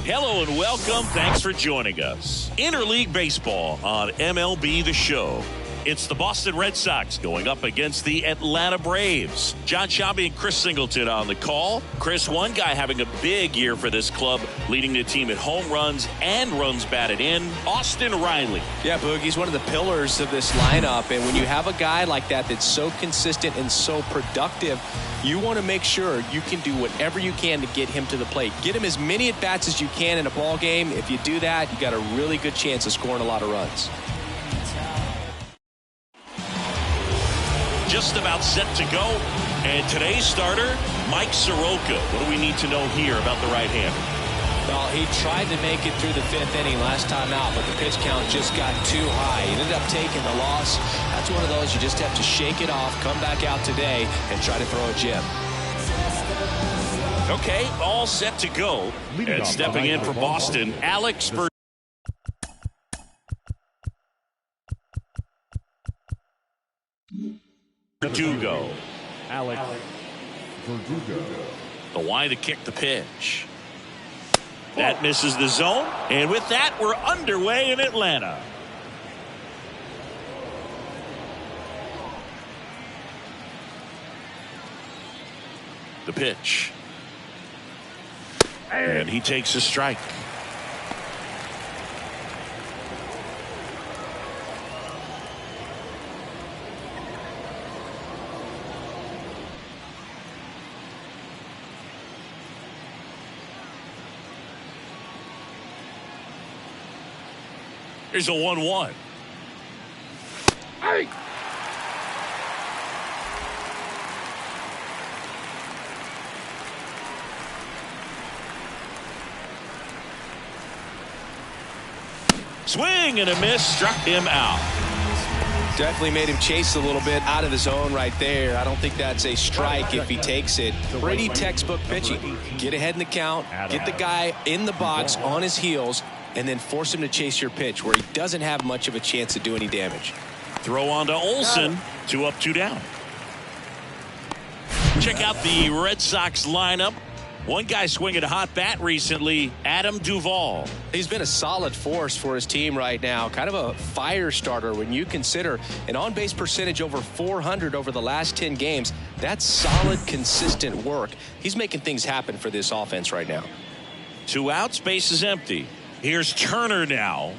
Hello and welcome. Thanks for joining us. Interleague Baseball on MLB The Show. It's the Boston Red Sox going up against the Atlanta Braves. John Sciambi and Chris Singleton on the call. Chris, one guy having a big year for this club, leading the team in home runs and runs batted in, Austin Riley. Yeah, Boog, he's one of the pillars of this lineup. And when you have a guy like that that's so consistent and so productive, you want to make sure you can do whatever you can to get him to the plate. Get him as many at-bats as you can in a ball game. If you do that, you got a really good chance of scoring a lot of runs. Just about set to go. And today's starter, Mike Soroka. What do we need to know here about the right-hander? Well, he tried to make it through the fifth inning last time out, but the pitch count just got too high. He ended up taking the loss. That's one of those you just have to shake it off, come back out today, and try to throw a gem. Okay, all set to go. And stepping in for Boston, Alex Verdugo. Alex Verdugo. The line to kick the pitch. That misses the zone. And with that, we're underway in Atlanta. The pitch. And he takes a strike. Here's a 1-1. Hey. Swing and a miss, struck him out. Definitely made him chase a little bit out of the zone right there. I don't think that's a strike if he takes it. Pretty textbook pitching. Get ahead in the count, get the guy in the box on his heels, and then force him to chase your pitch where he doesn't have much of a chance to do any damage. Throw on to Olsen. 2 up, 2 down. Check out the Red Sox lineup. One guy swinging a hot bat recently, Adam Duvall. He's been a solid force for his team right now. Kind of a fire starter when you consider an on-base percentage over 400 over the last 10 games. That's solid, consistent work. He's making things happen for this offense right now. 2 outs, base is empty. Here's Turner now.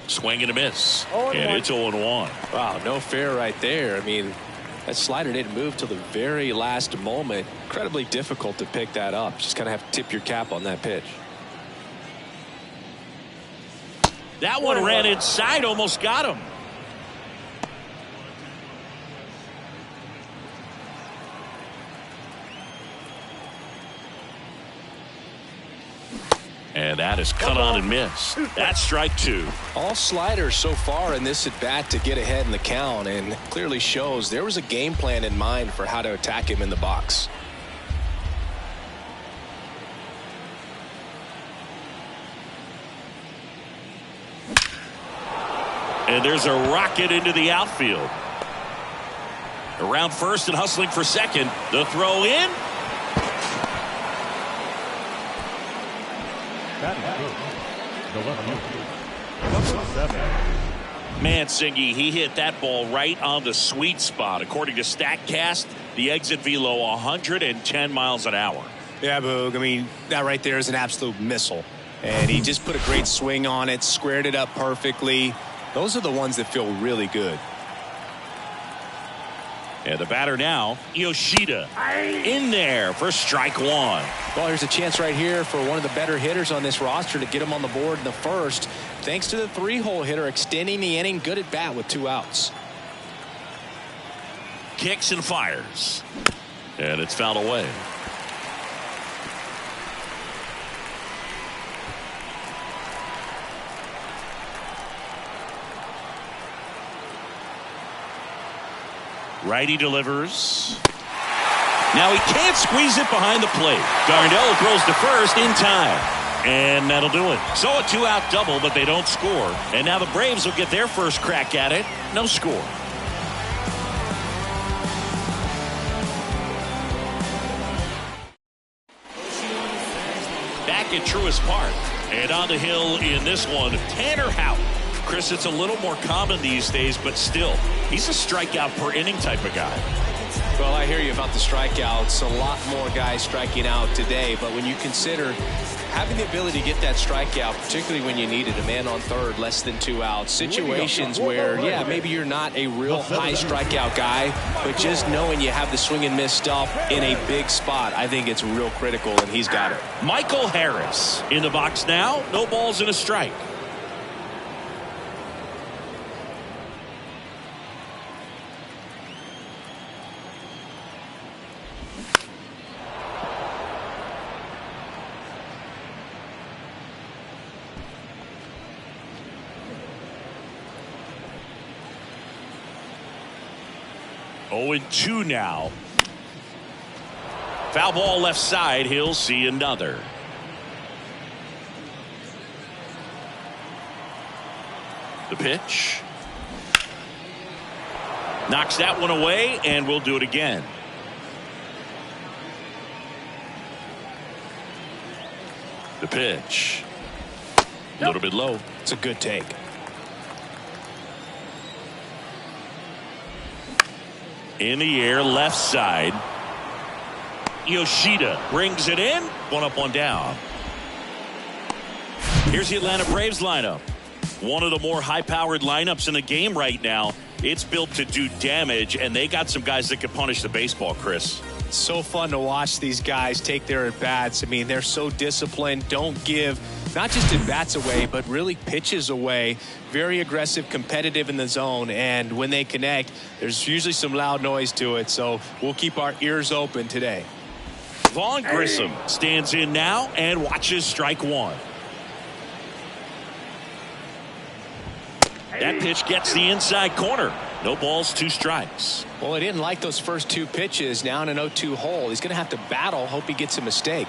Swing and a miss. And it's 0-1. Wow, no fair right there. I mean, that slider didn't move till the very last moment. Incredibly difficult to pick that up. Just kind of have to tip your cap on that pitch. That one ran inside, almost got him. And that is cut on and missed. That's strike 2. All sliders so far in this at bat to get ahead in the count, and clearly shows there was a game plan in mind for how to attack him in the box. And there's a rocket into the outfield. Around first and hustling for second. The throw in. Mansingi, he hit that ball right on the sweet spot. According to StatCast, the exit velo 110 miles an hour. Yeah, Boog. I mean, that right there is an absolute missile. And he just put a great swing on it, squared it up perfectly. Those are the ones that feel really good. And the batter now, Yoshida, in there for strike 1. Well, here's a chance right here for one of the better hitters on this roster to get him on the board in the first. Thanks to the 3-hole hitter extending the inning. Good at bat with 2 outs. Kicks and fires. And it's fouled away. Righty delivers. Now he can't squeeze it behind the plate. Darnell throws to first in time. And that'll do it. So a 2-out double, but they don't score. And now the Braves will get their first crack at it. No score. back at Truist Park. And on the hill in this one, Tanner Houck. Chris, it's a little more common these days, but still, he's a strikeout per inning type of guy. Well, I hear you about the strikeouts. A lot more guys striking out today, but when you consider having the ability to get that strikeout, particularly when you need it, a man on third, less than 2 outs, situations where, yeah, maybe you're not a real high strikeout guy, but just knowing you have the swing and miss stuff in a big spot, I think it's real critical, and he's got it. Michael Harris in the box now. No balls and a strike. Oh, 0-2 now. Foul ball left side. He'll see another. The pitch. Knocks that one away, and we'll do it again. The pitch. A little bit low. It's a good take. In the air, left side. Yoshida brings it in. 1 up, 1 down. Here's the Atlanta Braves lineup. One of the more high-powered lineups in the game right now. It's built to do damage, and they got some guys that can punish the baseball, Chris. It's so fun to watch these guys take their at-bats. I mean, they're so disciplined. Don't give not just at-bats away, but really pitches away. Very aggressive, competitive in the zone, and when they connect, there's usually some loud noise to it, so we'll keep our ears open today. Vaughn Grissom stands in now and watches strike 1. That pitch gets the inside corner. No balls, 2 strikes. Well, he didn't like those first 2 pitches. Now in an 0-2 hole, he's going to have to battle. Hope he gets a mistake.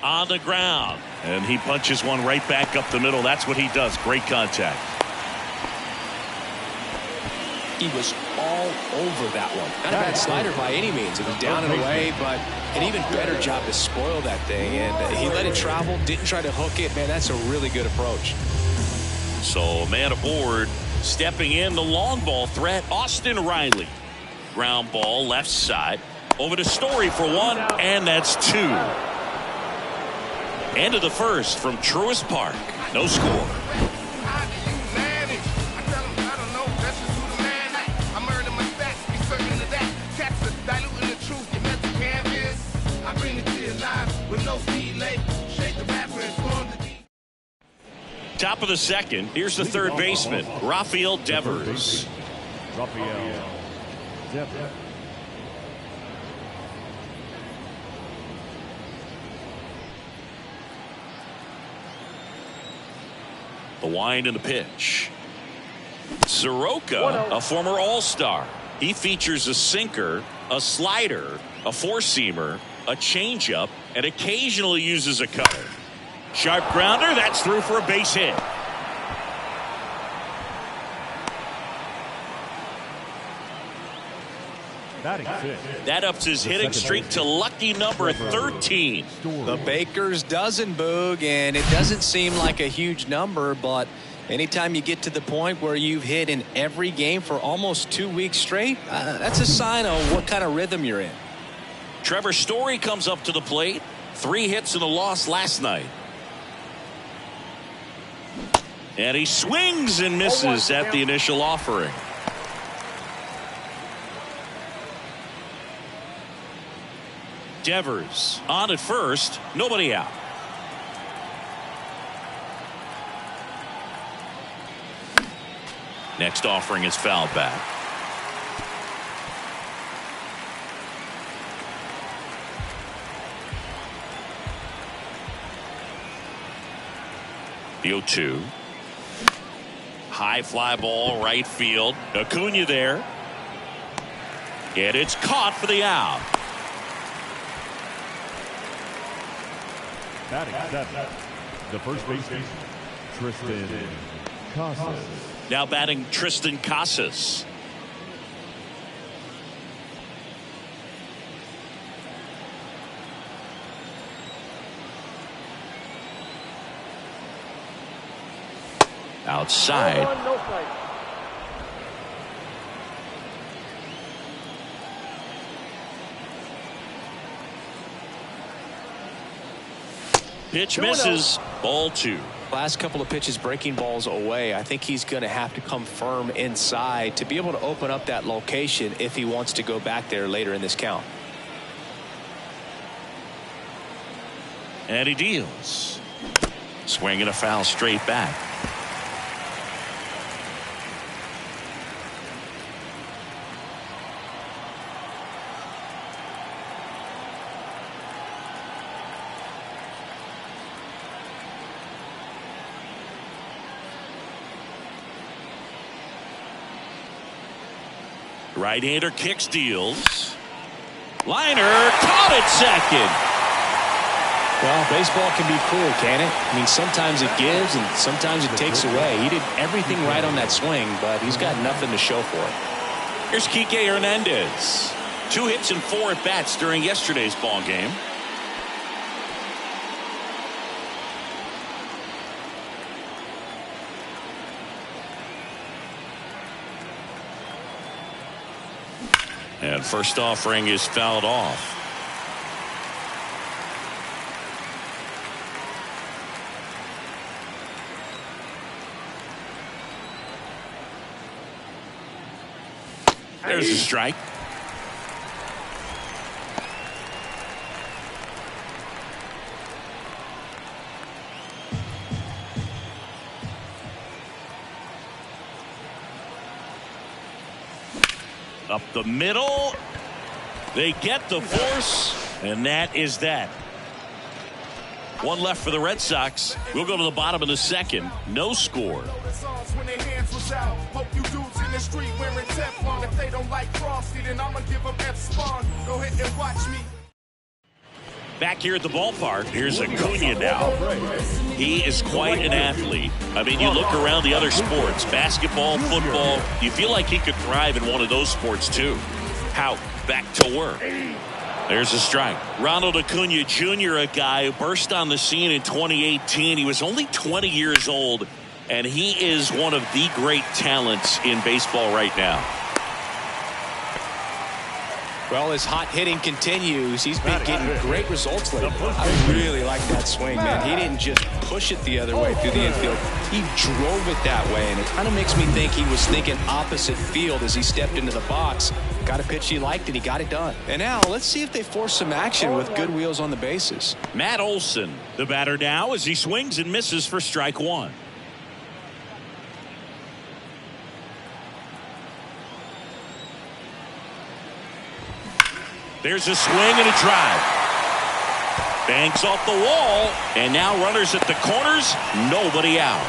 On the ground, and he punches one right back up the middle. That's what he does. Great contact. He was all over that one. Not a bad slider by any means. It was down and away, but an even better job to spoil that thing. And he let it travel, didn't try to hook it. Man, that's a really good approach. So man aboard, stepping in the long ball threat, Austin Riley. Ground ball left side. Over to Story for 1, and that's 2. End of the first from Truist Park. No score. Top of the second. Here's the third baseman, Rafael Devers. Rafael Devers. The wind and the pitch. Soroka, a former All-Star. He features a sinker, a slider, a four-seamer, a changeup, and occasionally uses a cutter. Sharp grounder. That's through for a base hit. That ups his hitting streak to lucky number 13. The Baker's dozen, Boog, and it doesn't seem like a huge number, but anytime you get to the point where you've hit in every game for almost 2 weeks straight, that's a sign of what kind of rhythm you're in. Trevor Story comes up to the plate. 3 hits in the loss last night. And he swings and misses at the initial offering. Devers on at first, nobody out. Next offering is fouled back. The 0-2. High fly ball right field. Acuna there. And it's caught for the out. Batting seventh, the first baseman, Tristan Casas. Now batting Tristan Casas. outside. Pitch misses. Ball 2. Last couple of pitches breaking balls away. I think he's going to have to come firm inside to be able to open up that location if he wants to go back there later in this count. And he deals. Swinging a foul straight back. Right-hander kicks, deals. Liner caught at second. Well, baseball can be cruel, can it? I mean, sometimes it gives and sometimes it takes away. He did everything right on that swing, but he's got nothing to show for it. Here's Kike Hernandez. 2 hits and 4 at-bats during yesterday's ball game. And first offering is fouled off. There's a strike. Up the middle. They get the force, and that is that. 1 left for the Red Sox. We'll go to the bottom of the second. No score. Back here at the ballpark, here's Acuna now. He is quite an athlete. I mean, you look around the other sports, basketball, football, you feel like he could thrive in one of those sports too. How? Back to work. There's a strike. Ronald Acuna Jr., a guy who burst on the scene in 2018. He was only 20 years old, and he is one of the great talents in baseball right now. Well, as hot hitting continues, he's been getting great results lately. I really like that swing, man. He didn't just push it the other way through the infield. He drove it that way, and it kind of makes me think he was thinking opposite field as he stepped into the box. Got a pitch he liked, and he got it done. And now, let's see if they force some action with good wheels on the bases. Matt Olson, the batter now, as he swings and misses for strike 1. There's a swing and a drive. Banks off the wall, and now runners at the corners, nobody out.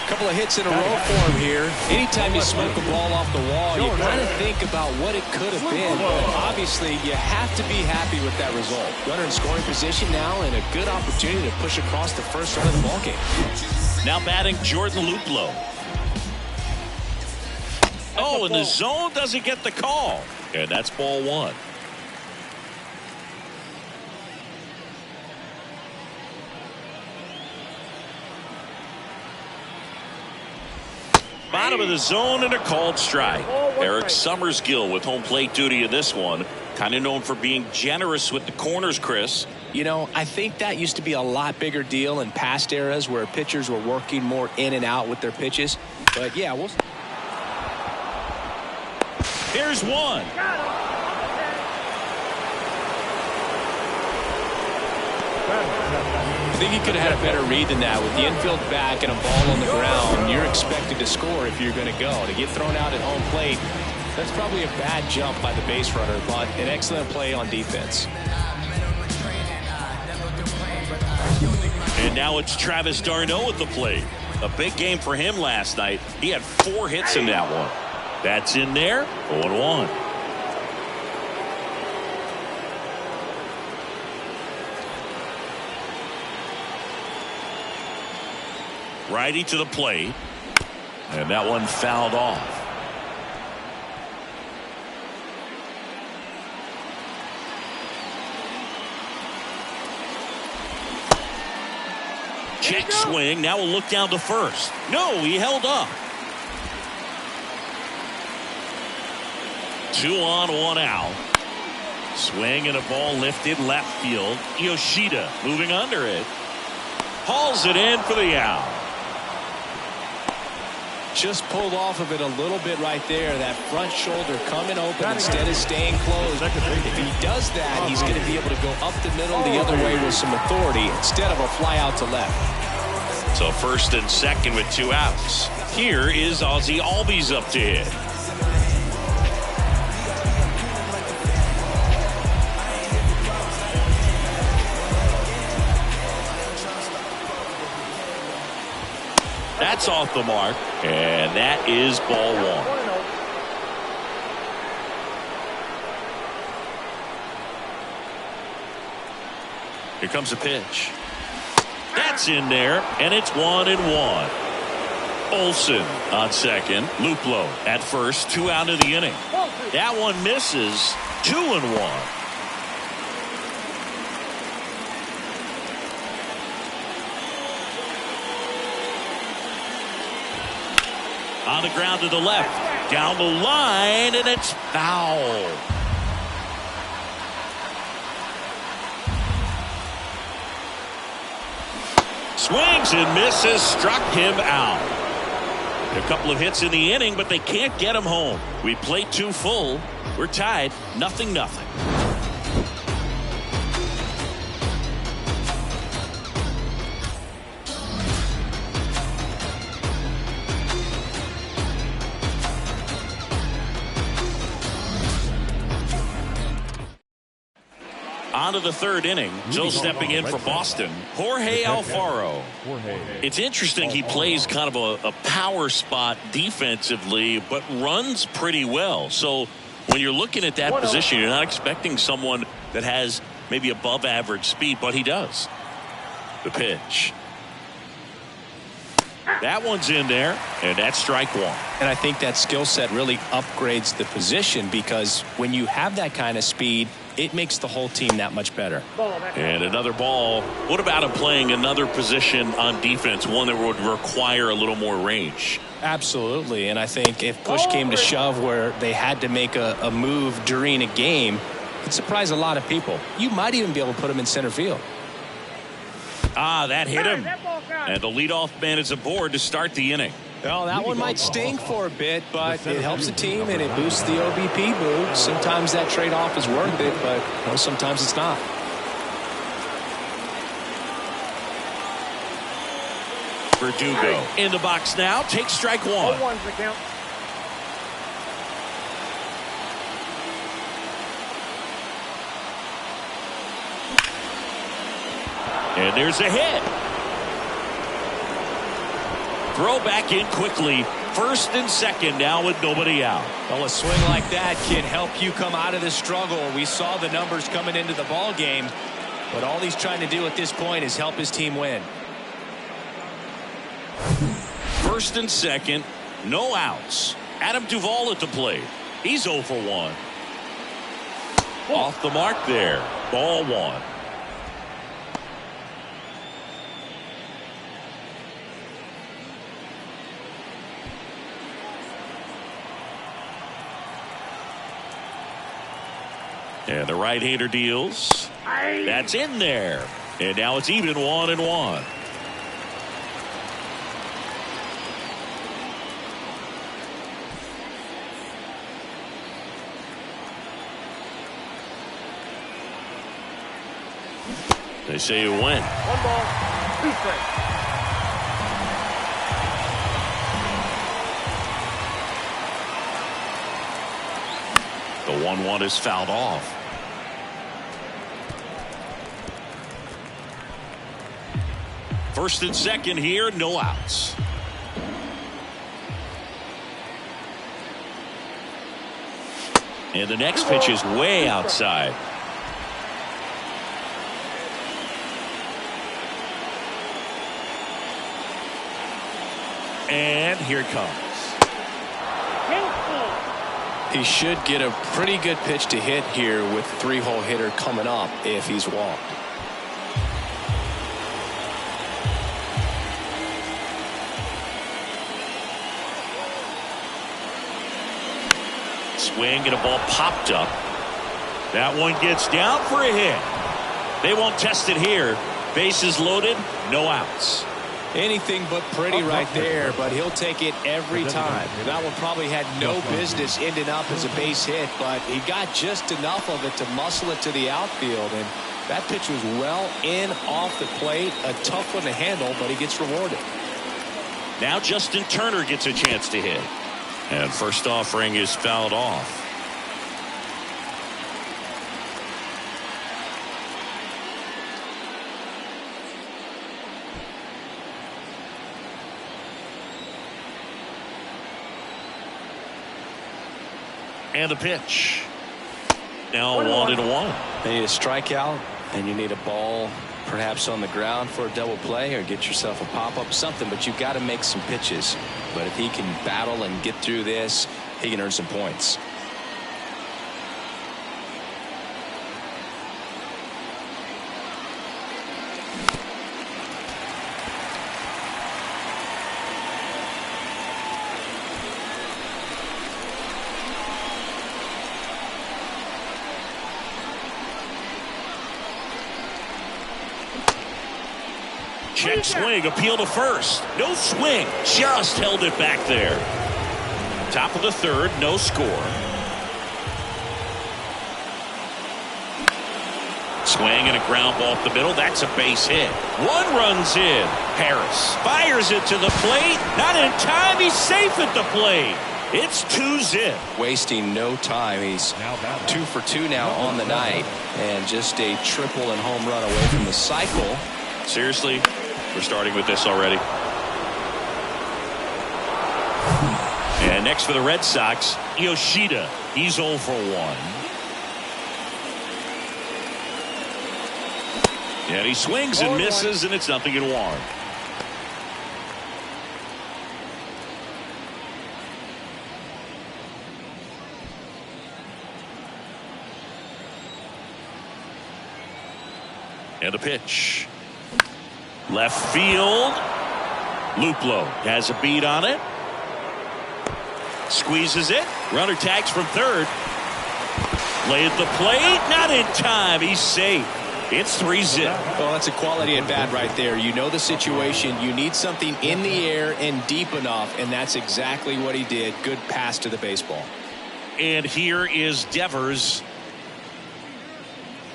Couple of hits in a row for him here. Anytime you smoke a ball off the wall, you kind of think about what it could have been. But obviously, you have to be happy with that result. Runner in scoring position now, and a good opportunity to push across the first run of the ballgame. Now batting Jordan Luplow. Oh, and the zone doesn't get the call. And that's ball 1. Bottom of the zone and a called strike. Eric Summersgill with home plate duty in this one. Kind of known for being generous with the corners, Chris. You know, I think that used to be a lot bigger deal in past eras where pitchers were working more in and out with their pitches. But yeah, we'll. Here's one. I think he could have had a better read than that. With the infield back and a ball on the ground, you're expected to score if you're going to go. To get thrown out at home plate, that's probably a bad jump by the base runner, but an excellent play on defense. And now it's Travis d'Arnaud at the plate. A big game for him last night. He had 4 hits in that one. That's in there. 0-1. Righty to the plate. And that one fouled off. Check swing. Now we'll look down to first. No, he held up. 2 on, 1 out. Swing and a ball lifted left field. Yoshida moving under it. Hauls it in for the out. Just pulled off of it a little bit right there. That front shoulder coming open instead of staying closed. If he does that, he's going to be able to go up the middle the other way with some authority instead of a fly out to left. So first and second with 2 outs. Here is Ozzie Albies up to hit. That's off the mark, and that is ball 1. Here comes a pitch. That's in there, and it's 1-1. Olsen on second. Luplow at first. 2 out of the inning. That one misses. 2-1. On the ground to the left. Down the line, and it's foul. Swings and misses. Struck him out. A couple of hits in the inning, but they can't get him home. We played 2 full. We're tied 0-0. On to the 3rd inning. Joe stepping in for Boston. Jorge Alfaro. It's interesting. He plays kind of a power spot defensively, but runs pretty well. So when you're looking at that position, you're not expecting someone that has maybe above average speed, but he does. The pitch. That one's in there, and that's strike 1. And I think that skill set really upgrades the position, because when you have that kind of speed, it makes the whole team that much better. And another ball. What about him playing another position on defense, one that would require a little more range? Absolutely. And I think if push came to shove where they had to make a move during a game, it'd surprise a lot of people. You might even be able to put him in center field. That hit him. And the leadoff man is aboard to start the inning. Well, that one might sting for a bit, but it helps the team and it boosts the OBP boost. Sometimes that trade-off is worth it, but sometimes it's not. Verdugo in the box now. Takes strike 1. And there's a hit. Throw back in quickly. First and second now with nobody out. Well, a swing like that can help you come out of the struggle. We saw the numbers coming into the ball game, but all he's trying to do at this point is help his team win. First and second, no outs. Adam Duvall at the plate. He's 0 for 1. Off the mark there. Ball 1. And the right-hander deals. That's in there. And now it's even 1-1. They say you win. 1 ball, 2 strikes. The 1-1 is fouled off. First and second here, no outs. And the next pitch is way outside. And here it comes. He should get a pretty good pitch to hit here with 3-hole hitter coming up if he's walked. swing and a ball popped up. That one gets down for a hit. They won't test it here. Bases loaded, no outs. Anything but pretty right there, but he'll take it every time. That one probably had no business ending up as a base hit, but he got just enough of it to muscle it to the outfield, and that pitch was well in off the plate. A tough one to handle, but he gets rewarded. Now Justin Turner gets a chance to hit. And first offering is fouled off. And the pitch. Now 1-1. You need a strikeout, and you need a ball perhaps on the ground for a double play, or get yourself a pop-up, something, but you've got to make some pitches. But if he can battle and get through this, he can earn some points. Check swing, appeal to first. No swing, just held it back there. Top of the third, no score. Swing and a ground ball up the middle. That's a base hit. One runs in. Harris fires it to the plate. Not in time. He's safe at the plate. It's 2-zip. Wasting no time. He's 2 for 2 now on the night, and just a triple and home run away from the cycle. Seriously, we're starting with this already. And next for the Red Sox, Yoshida. He's 0 for 1. And he swings and misses, and it's 0-1. And a pitch. Left field. Luplow has a beat on it. Squeezes it. Runner tags from third. Play at the plate. Not in time. He's safe. It's 3-zip. Well, that's a quality at bat right there. You know the situation. You need something in the air and deep enough, and that's exactly what he did. Good pass to the baseball. And here is Devers.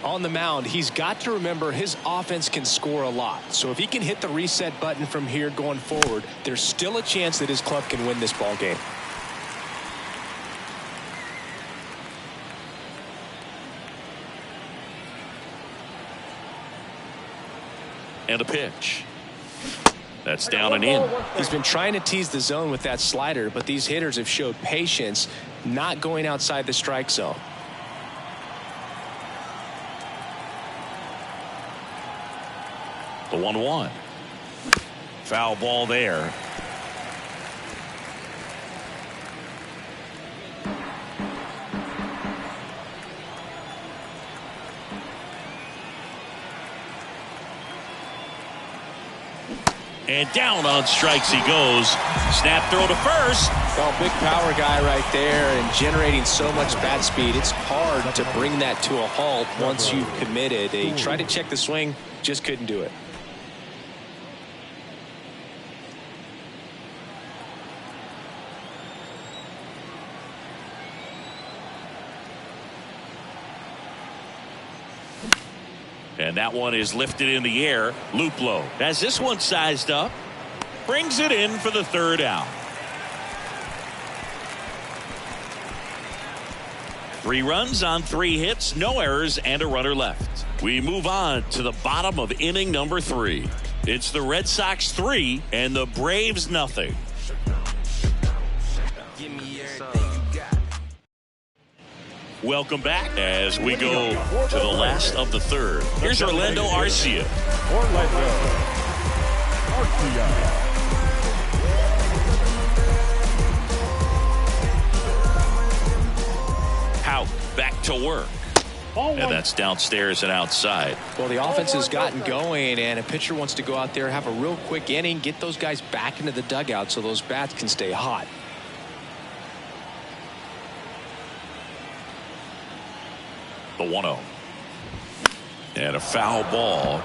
On the mound, he's got to remember his offense can score a lot. So if he can hit the reset button from here going forward, there's still a chance that his club can win this ball game. And a pitch. That's down and in. He's been trying to tease the zone with that slider, but these hitters have showed patience, not going outside the strike zone. The 1-1. Foul ball there. And down on strikes he goes. Snap throw to first. Well, big power guy right there, and generating so much bat speed. It's hard to bring that to a halt once you've committed. They tried to check the swing, just couldn't do it. And that one is lifted in the air. Luplow has this one sized up. Brings it in for the third out. 3 runs on 3 hits, no errors, and a runner left. We move on to the bottom of inning number 3. It's the Red Sox 3 and the Braves 0. Welcome back as we go to the last of the third. Here's Orlando Arcia. Hout back to work. And that's downstairs and outside. Well, the offense has gotten going, and a pitcher wants to go out there, have a real quick inning, get those guys back into the dugout so those bats can stay hot. The 1-0. And a foul ball.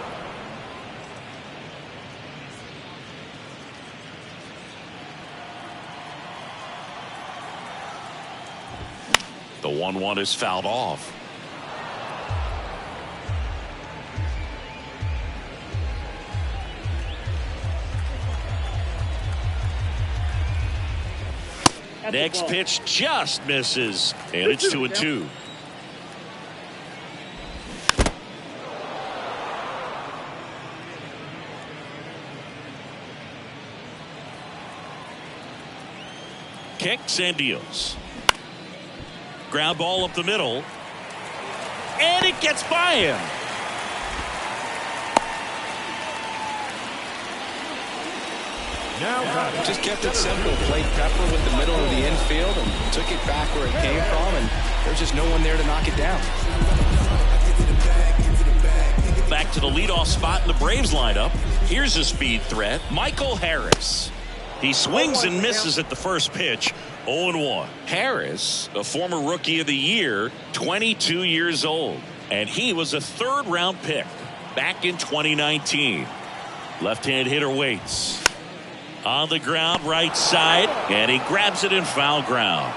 The 1-1 is fouled off. Next pitch just misses, and it's 2-2. Kicks and deals. Ground ball up the middle, and it gets by him. Just kept it simple. Played Pepper with the middle of the infield and took it back where it came from, and there's just no one there to knock it down. Back to the leadoff spot in the Braves lineup. Here's a speed threat, Michael Harris. He swings and misses at the first pitch. 0-1. Harris, a former Rookie of the Year, 22 years old, and he was a third-round pick back in 2019. Left-hand hitter waits. On the ground, right side, and he grabs it in foul ground.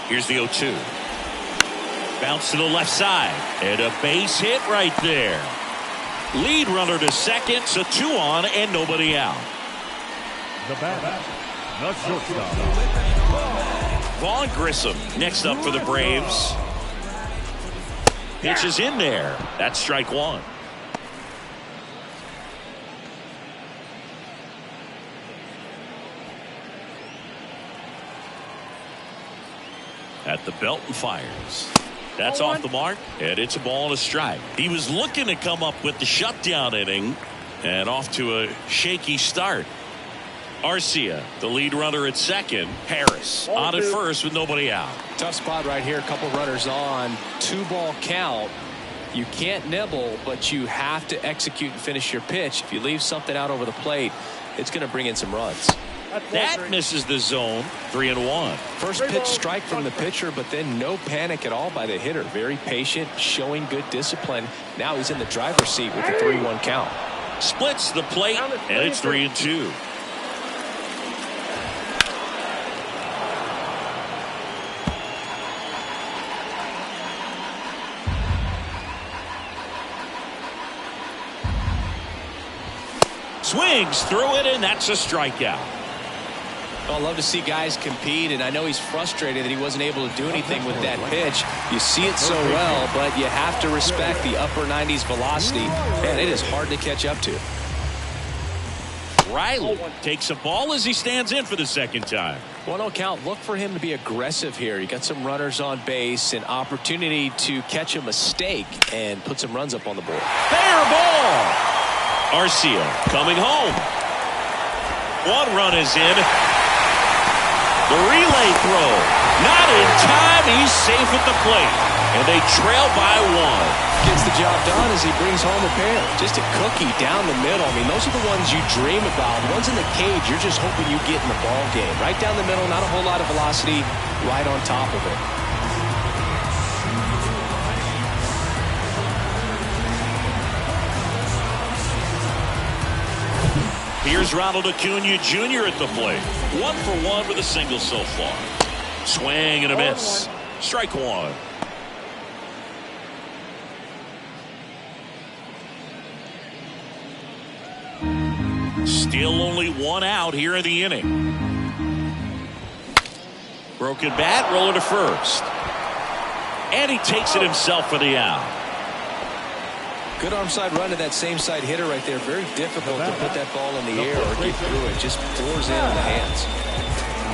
Here's the 0-2. Bounce to the left side, and a base hit right there. Lead runner to second, so 2 on and nobody out. The batter, the shortstop. Vaughn Grissom next up for the Braves. Pitch is in there. That's strike 1. At the belt and fires. That's off the mark, and it's a ball and a strike. He was looking to come up with the shutdown inning, and off to a shaky start. Arcia, the lead runner at second. Harris on at first with nobody out. Tough spot right here. A couple runners on. 2-ball count. You can't nibble, but you have to execute and finish your pitch. If you leave something out over the plate, it's going to bring in some runs. That misses the zone. 3-1. First pitch strike from the pitcher, but then no panic at all by the hitter. Very patient, showing good discipline. Now he's in the driver's seat with the 3-1 count. Splits the plate, and it's 3-2. Swings through it, and that's a strikeout. Well, I love to see guys compete, and I know he's frustrated that he wasn't able to do anything with that pitch. You see it so well, but you have to respect the upper 90s velocity. Man, it is hard to catch up to. Riley takes a ball as he stands in for the second time. 1-0 count. Look for him to be aggressive here. You got some runners on base, an opportunity to catch a mistake and put some runs up on the board. Fair ball. Arcia coming home. 1 run is in. The relay throw. Not in time. He's safe at the plate. And they trail by 1. Gets the job done as he brings home a pair. Just a cookie down the middle. I mean, those are the ones you dream about. The ones in the cage, you're just hoping you get in the ball game. Right down the middle, not a whole lot of velocity, right on top of it. Here's Ronald Acuna Jr. at the plate. 1 for 1 with a single so far. Swing and a miss. Strike 1. Still only 1 out here in the inning. Broken bat, roller to first. And he takes it himself for the out. Good arm side run to that same side hitter right there. Very difficult to put that ball in the air or get through it. Just pours in on the hands.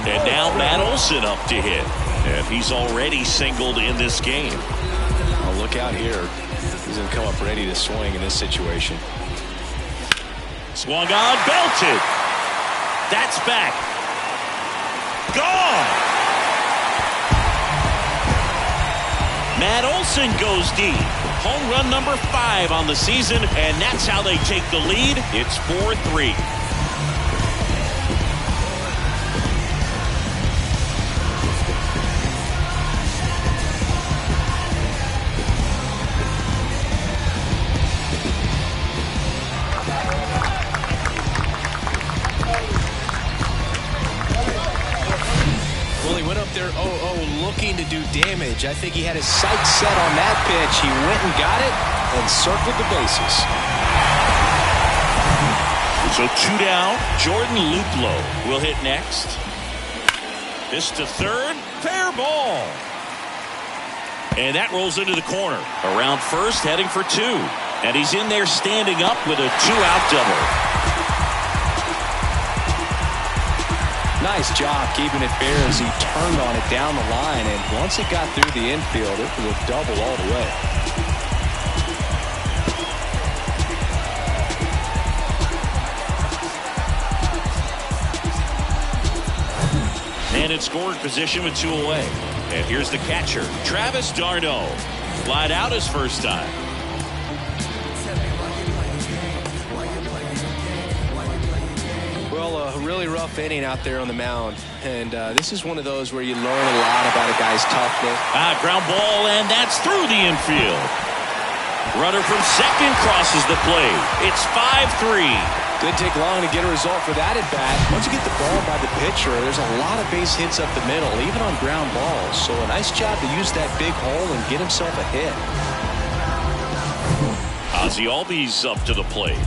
And now Matt Olson up to hit. And he's already singled in this game. Oh, look out here. He's going to come up ready to swing in this situation. Swung on, belted. That's back. Gone. Matt Olson goes deep. Home run number 5 on the season, and that's how they take the lead. It's 4-3. do damage. I think he had his sights set on that pitch. He went and got it and circled the bases. So 2 down. Jordan Luplow will hit next. This to third. Fair ball. And that rolls into the corner. Around first, heading for 2. And he's in there standing up with a 2-out double. Nice job keeping it fair as he turned on it down the line. And once it got through the infield, it was a double all the way. And in scoring position with 2 away. And here's the catcher, Travis d'Arnaud. Flied out his first time. Well, a really rough inning out there on the mound. And this is one of those where you learn a lot about a guy's toughness. Ground ball, and that's through the infield. Runner from second crosses the plate. It's 5-3. Didn't take long to get a result for that at bat. Once you get the ball by the pitcher, there's a lot of base hits up the middle, even on ground balls. So a nice job to use that big hole and get himself a hit. Ozzie Albies up to the plate.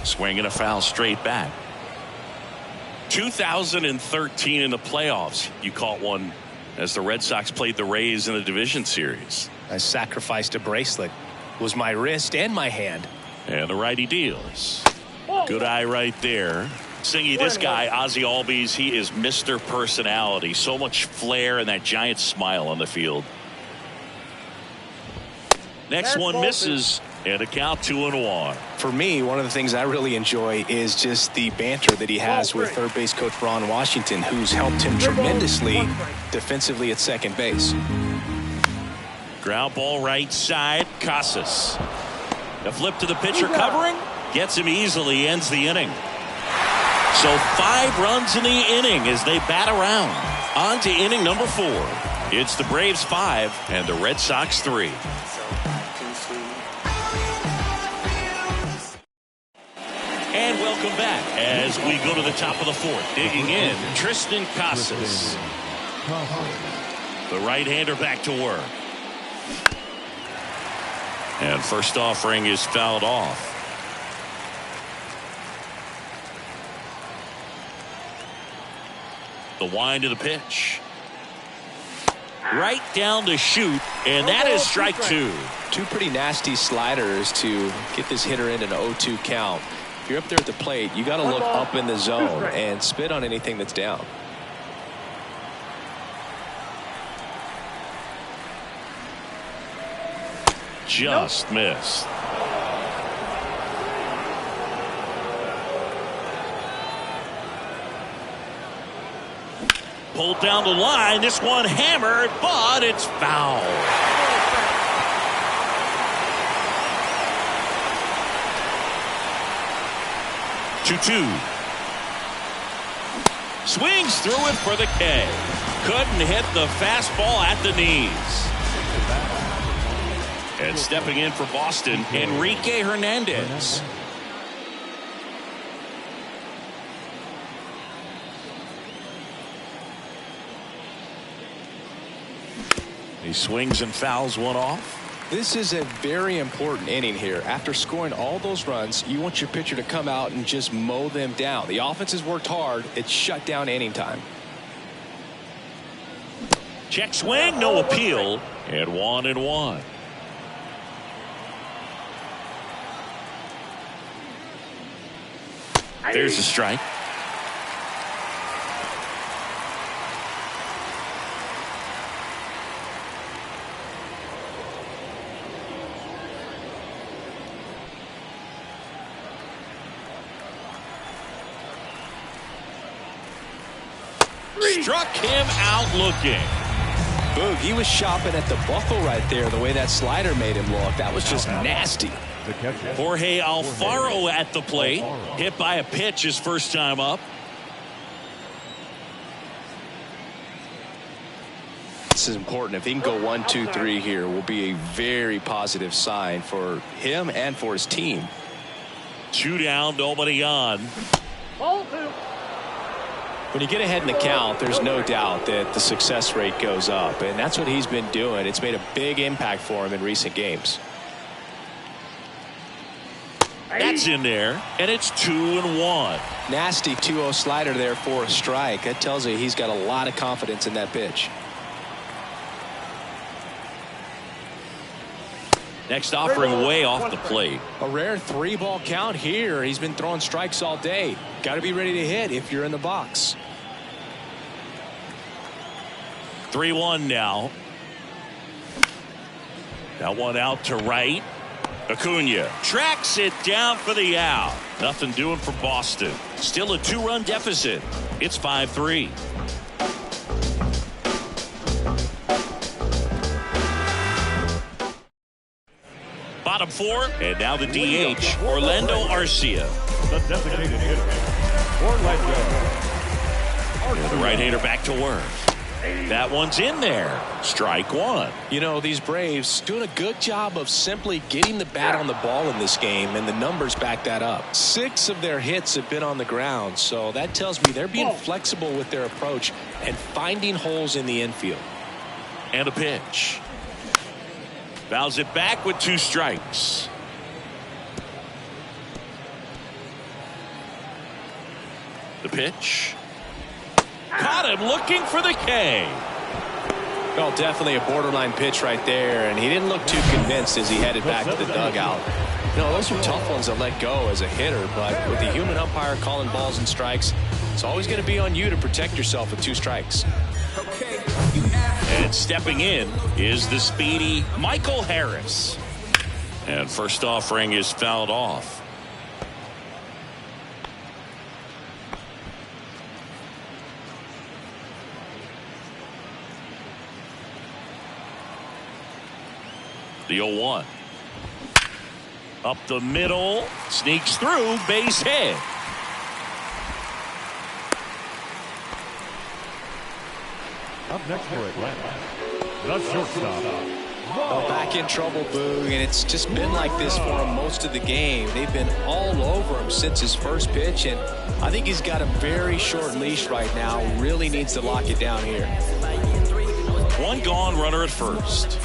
Swinging a foul straight back. 2013 in the playoffs, you caught one as the Red Sox played the Rays in the division series. I sacrificed a bracelet. It was my wrist and my hand. And the righty deals. Good eye right there. Singy, this guy, Ozzie Albies, he is Mr. Personality. So much flair and that giant smile on the field. Next one misses. And a count 2-1. For me, one of the things I really enjoy is just the banter that he has with third base coach Ron Washington, who's helped him tremendously defensively at second base. Ground ball right side. Casas. A flip to the pitcher covering. Gets him easily. Ends the inning. So 5 runs in the inning as they bat around. On to inning number 4. It's the Braves 5 and the Red Sox 3. And welcome back as we go to the top of the 4th. Digging in, Tristan Casas. The right-hander back to work. And first offering is fouled off. The wind of the pitch. Right down to shoot, and that is strike 2. 2 pretty nasty sliders to get this hitter in an 0-2 count. If you're up there at the plate, you got to look up in the zone and spit on anything that's down. Just missed. Pulled down the line. This one hammered, but it's foul. Two. Swings through it for the K. Couldn't hit the fastball at the knees. And stepping in for Boston, Enrique Hernandez. He swings and fouls one off. This is a very important inning here. After scoring all those runs, you want your pitcher to come out and just mow them down. The offense has worked hard. It's shut down inning time. Check swing, no appeal, and 1-1. There's a strike. Struck him out looking. Boog, he was shopping at the buckle right there, the way that slider made him look. That was just nasty. Jorge Alfaro at the plate. Hit by a pitch his first time up. This is important. If he can go 1, 2, 3 here, will be a very positive sign for him and for his team. 2 down, nobody on. Ball 2. When you get ahead in the count, there's no doubt that the success rate goes up, and that's what he's been doing. It's made a big impact for him in recent games. That's in there, and it's 2-1. Nasty 2-0 slider there for a strike. That tells you he's got a lot of confidence in that pitch. Next offering way off the plate. A rare 3-ball count here. He's been throwing strikes all day. Got to be ready to hit if you're in the box. 3-1 now. That one out to right. Acuna tracks it down for the out. Nothing doing for Boston. Still a 2-run deficit. It's 5-3. Bottom 4, and now the DH, Orlando Arcia. The designated hitter, Orlando. And the right-hander back to work. That one's in there. Strike one. You know, these Braves doing a good job of simply getting the bat on the ball in this game, and the numbers back that up. 6 of their hits have been on the ground, so that tells me they're being flexible with their approach and finding holes in the infield. And a pitch. Fouls it back with 2 strikes. The pitch. Caught him looking for the K. Well, definitely a borderline pitch right there, and he didn't look too convinced as he headed back to the dugout. You know, those are tough ones to let go as a hitter, but with the human umpire calling balls and strikes, it's always going to be on you to protect yourself with 2 strikes. And stepping in is the speedy Michael Harris. And first offering is fouled off. The 0-1. Up the middle. Sneaks through. Base hit. Up next for Atlanta, the shortstop. Well, back in trouble, Boog, and it's just been like this for him most of the game. They've been all over him since his first pitch, and I think he's got a very short leash right now. Really needs to lock it down here. 1 gone, runner at first.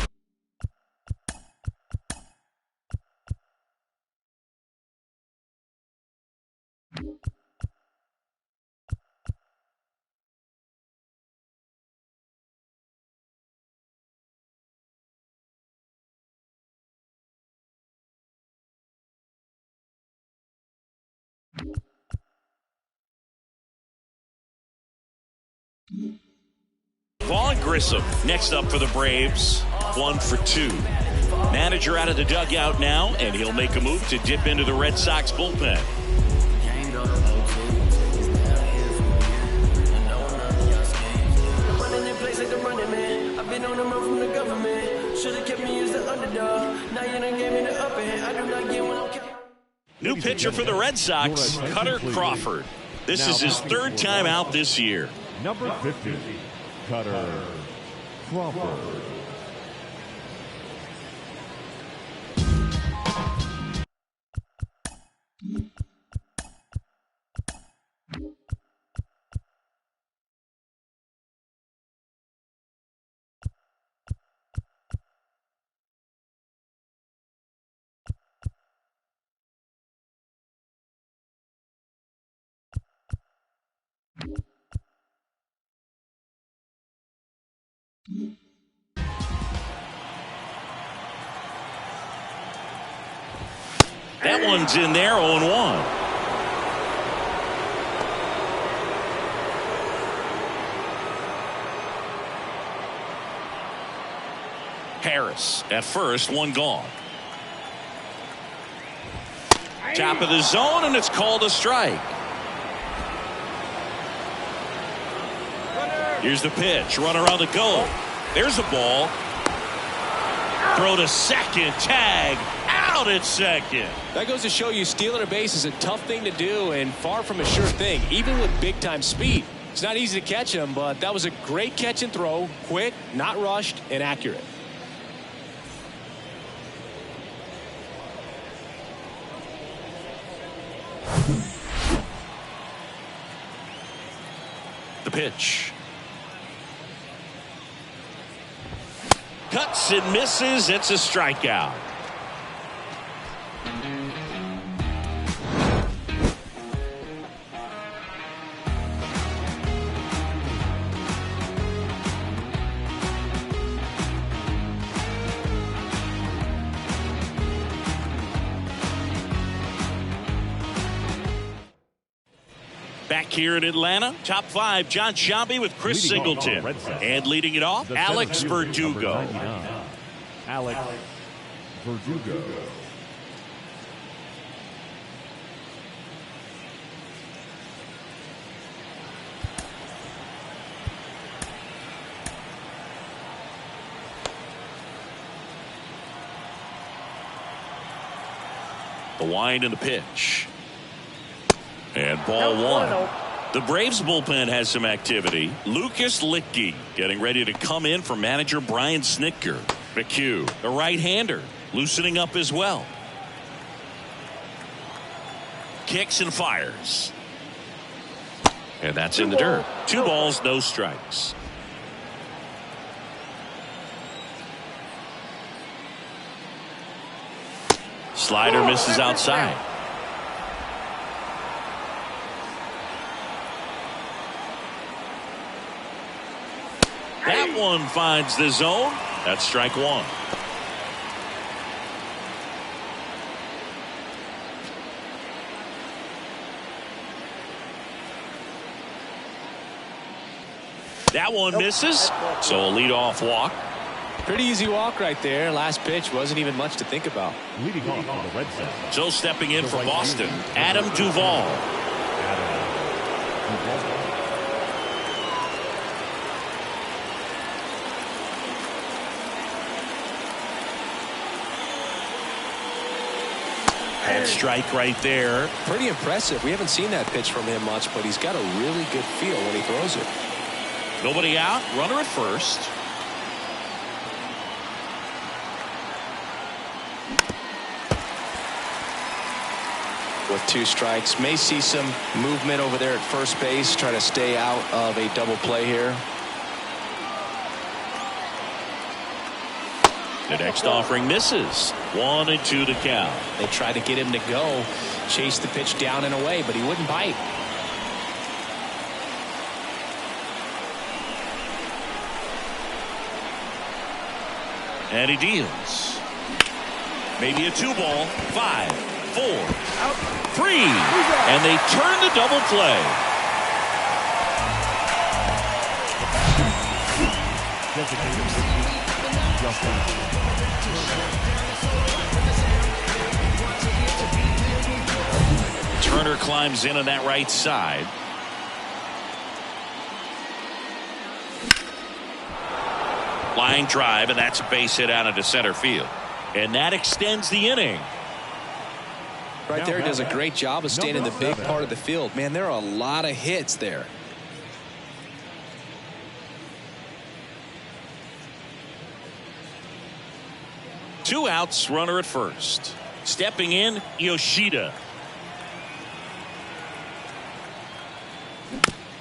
Vaughn Grissom next up for the Braves. 1 for 2. Manager out of the dugout now, and he'll make a move to dip into the Red Sox bullpen. New pitcher for the Red Sox, Cutter Crawford. This is his 3rd time out this year. Number 50, Cutter Crawford. That one's in there, 0-1. Harris at first, 1 gone. Top of the zone, and it's called a strike. Here's the pitch. Runner on the go. There's a ball. Throw to second. Tag. Out at second. That goes to show you stealing a base is a tough thing to do and far from a sure thing, even with big-time speed. It's not easy to catch him, but that was a great catch and throw. Quick, not rushed, and accurate. pitch. Cuts and misses. It's a strikeout. Back here in Atlanta, top 5, John Sciambi with Chris Singleton. And leading it off, Alex Verdugo. Alex Verdugo. The wind and the pitch. And ball 1. The Braves bullpen has some activity. Lucas Licky getting ready to come in for manager Brian Snitker. McHugh, the right-hander, loosening up as well. Kicks and fires. And that's in the dirt. 2 balls, no strikes. Slider misses outside. That one finds the zone. That's strike 1. That one misses. So a leadoff walk. Pretty easy walk right there. Last pitch wasn't even much to think about. Leading off for the Red Sox. So stepping in for Boston, Adam Duvall. And strike right there. Pretty impressive. We haven't seen that pitch from him much, but he's got a really good feel when he throws it. Nobody out. Runner at first. With 2 strikes, may see some movement over there at first base. Try to stay out of a double play here. The next offering misses. 1-2 to count. They tried to get him to go, chase the pitch down and away, but he wouldn't bite. And he deals. Maybe a 2-ball. 5, 4, 3. And they turn the double play. Turner climbs in on that right side. Line drive, and that's a base hit out into center field. And that extends the inning. Right there, he does a great job of staying in the big part of the field. Man, there are a lot of hits there. Two outs, runner at first. Stepping in, Yoshida.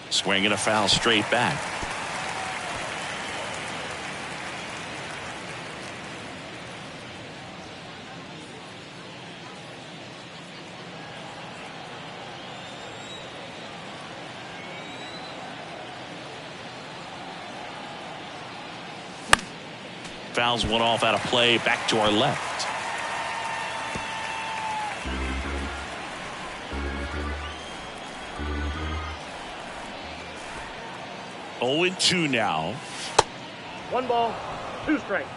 Swinging a foul straight back. Fouls one off out of play, back to our left. Oh, 2 now. 1 ball, 2 strikes.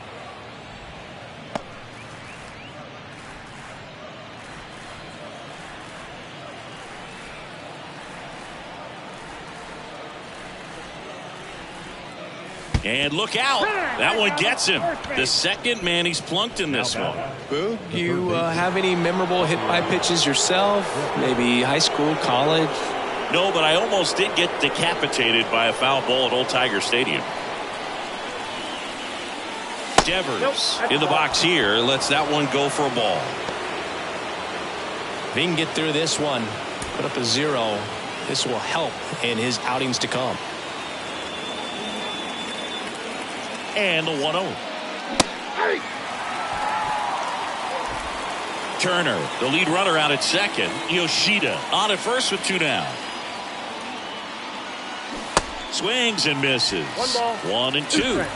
And look out. That one gets him. The second man he's plunked in this one. Boo, you have any memorable hit by pitches yourself? Maybe high school, college? No, but I almost did get decapitated by a foul ball at Old Tiger Stadium. Devers in the box here. Lets that one go for a ball. If he can get through this one, put up a 0, this will help in his outings to come. And the 1-0. Turner, the lead runner, out at second. Yoshida on at first with 2 down. Swings and misses. 1 ball. 1 and 2. 2 strikes.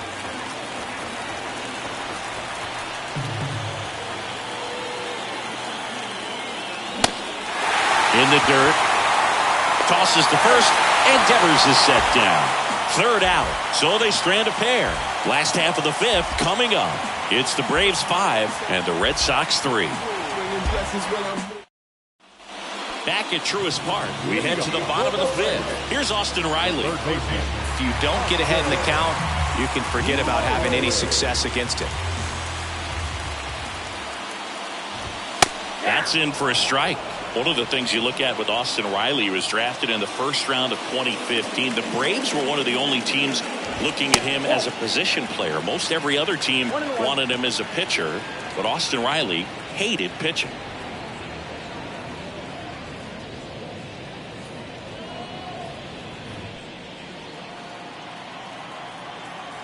In the dirt. Tosses to first, and Devers is set down. 3rd out, so they strand a pair. Last half of the 5th coming up. It's the Braves 5 and the Red Sox 3. Back at Truist Park, we head to the bottom of the 5th. Here's Austin Riley. If you don't get ahead in the count, you can forget about having any success against it. That's in for a strike. One of the things you look at with Austin Riley, he was drafted in the 1st round of 2015. The Braves were one of the only teams looking at him as a position player. Most every other team wanted him as a pitcher, but Austin Riley hated pitching.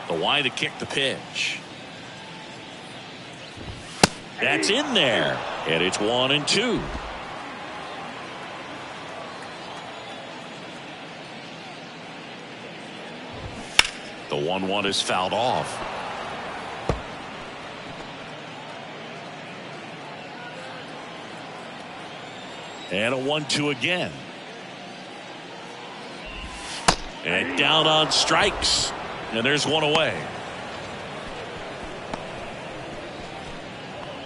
The Y to kick the pitch. That's in there, and it's 1 and 2. The 1-1 is fouled off. And a 1-2 again. And down on strikes. And there's one away.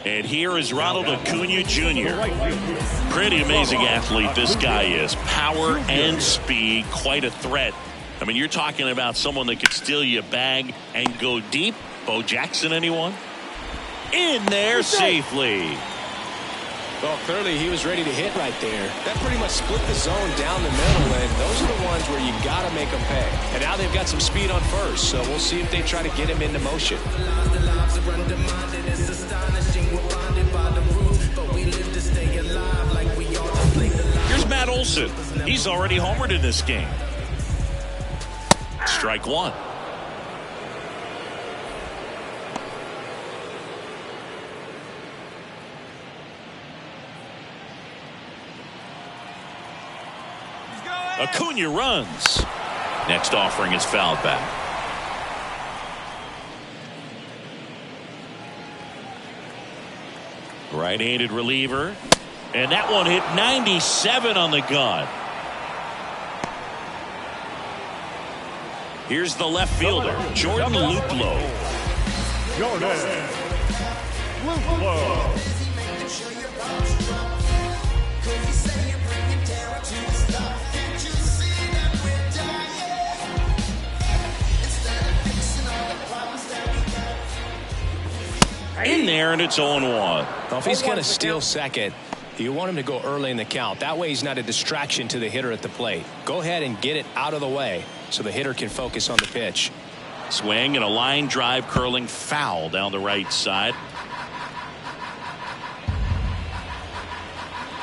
And here is Ronald Acuna Jr. Pretty amazing athlete this guy is. Power and speed, quite a threat. I mean, you're talking about someone that could steal you a bag and go deep. Bo Jackson, anyone? In there safely. Well, clearly he was ready to hit right there. That pretty much split the zone down the middle, and those are the ones where you got to make them pay. And now they've got some speed on first, so we'll see if they try to get him into motion. Here's Matt Olson. He's already homered in this game. Strike 1. Acuna runs. Next offering is fouled back. Right-handed reliever. And that one hit 97 on the gun. Here's the left fielder, Jordan Luplow. Jordan Luplow. In there, and it's 0-1. Well, if he's going to steal second, you want him to go early in the count. That way he's not a distraction to the hitter at the plate. Go ahead and get it out of the way so the hitter can focus on the pitch. Swing and a line drive curling foul down the right side.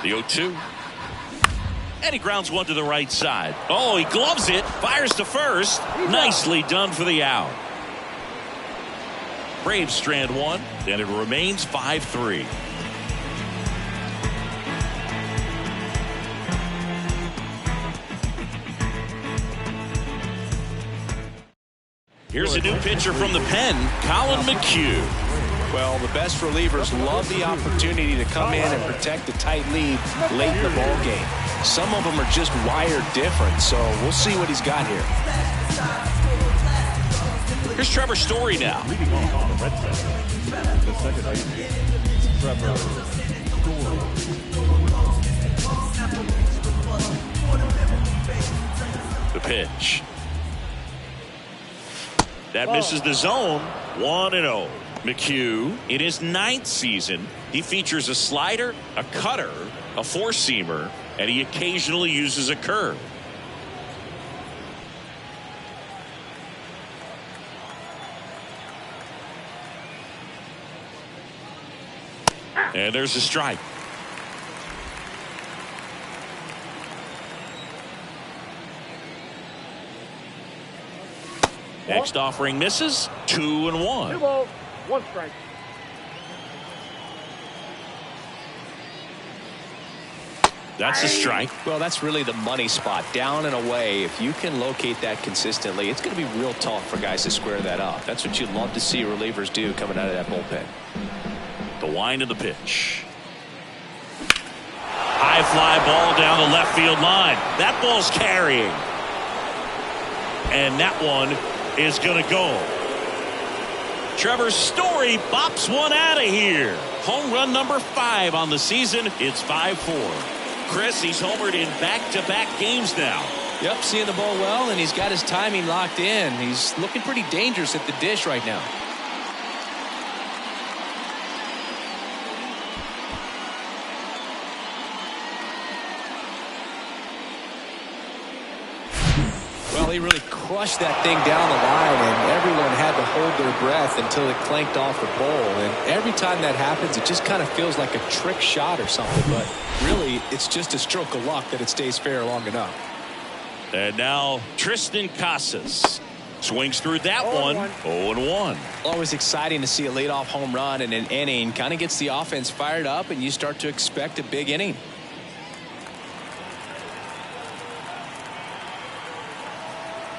The 0-2. And he grounds one to the right side. Oh, he gloves it, fires to first. Nicely done for the out. Braves strand one, and it remains 5-3. Here's a new pitcher from the pen, Colin McHugh. Well, the best relievers love the opportunity to come in and protect the tight lead late in the ball game. Some of them are just wired different, so we'll see what he's got here. Here's Trevor Story now. Leading off on the Red Sox, the second baseman, Trevor Story. The pitch. That misses the zone. 1-0. McHugh, in his 9th season, he features a slider, a cutter, a four-seamer, and he occasionally uses a curve. And there's a strike. Next offering misses. 2-1. 2 balls, 1 strike. That's a strike. Well, that's really the money spot, down and away. If you can locate that consistently, it's going to be real tough for guys to square that up. That's what you'd love to see relievers do coming out of that bullpen. The wind of the pitch. High fly ball down the left field line. That ball's carrying. And that one is going to go. Trevor Story bops one out of here. Home run number 5 on the season. It's 5-4. Chris, he's homered in back-to-back games now. Yep, seeing the ball well, and he's got his timing locked in. He's looking pretty dangerous at the dish right now. Well, he really crushed that thing down the line, and everyone had to hold their breath until it clanked off the pole. And every time that happens, it just kind of feels like a trick shot or something. But really, it's just a stroke of luck that it stays fair long enough. And now Tristan Casas swings through that one. 0-1. Always exciting to see a leadoff home run in an inning. Kind of gets the offense fired up, and you start to expect a big inning.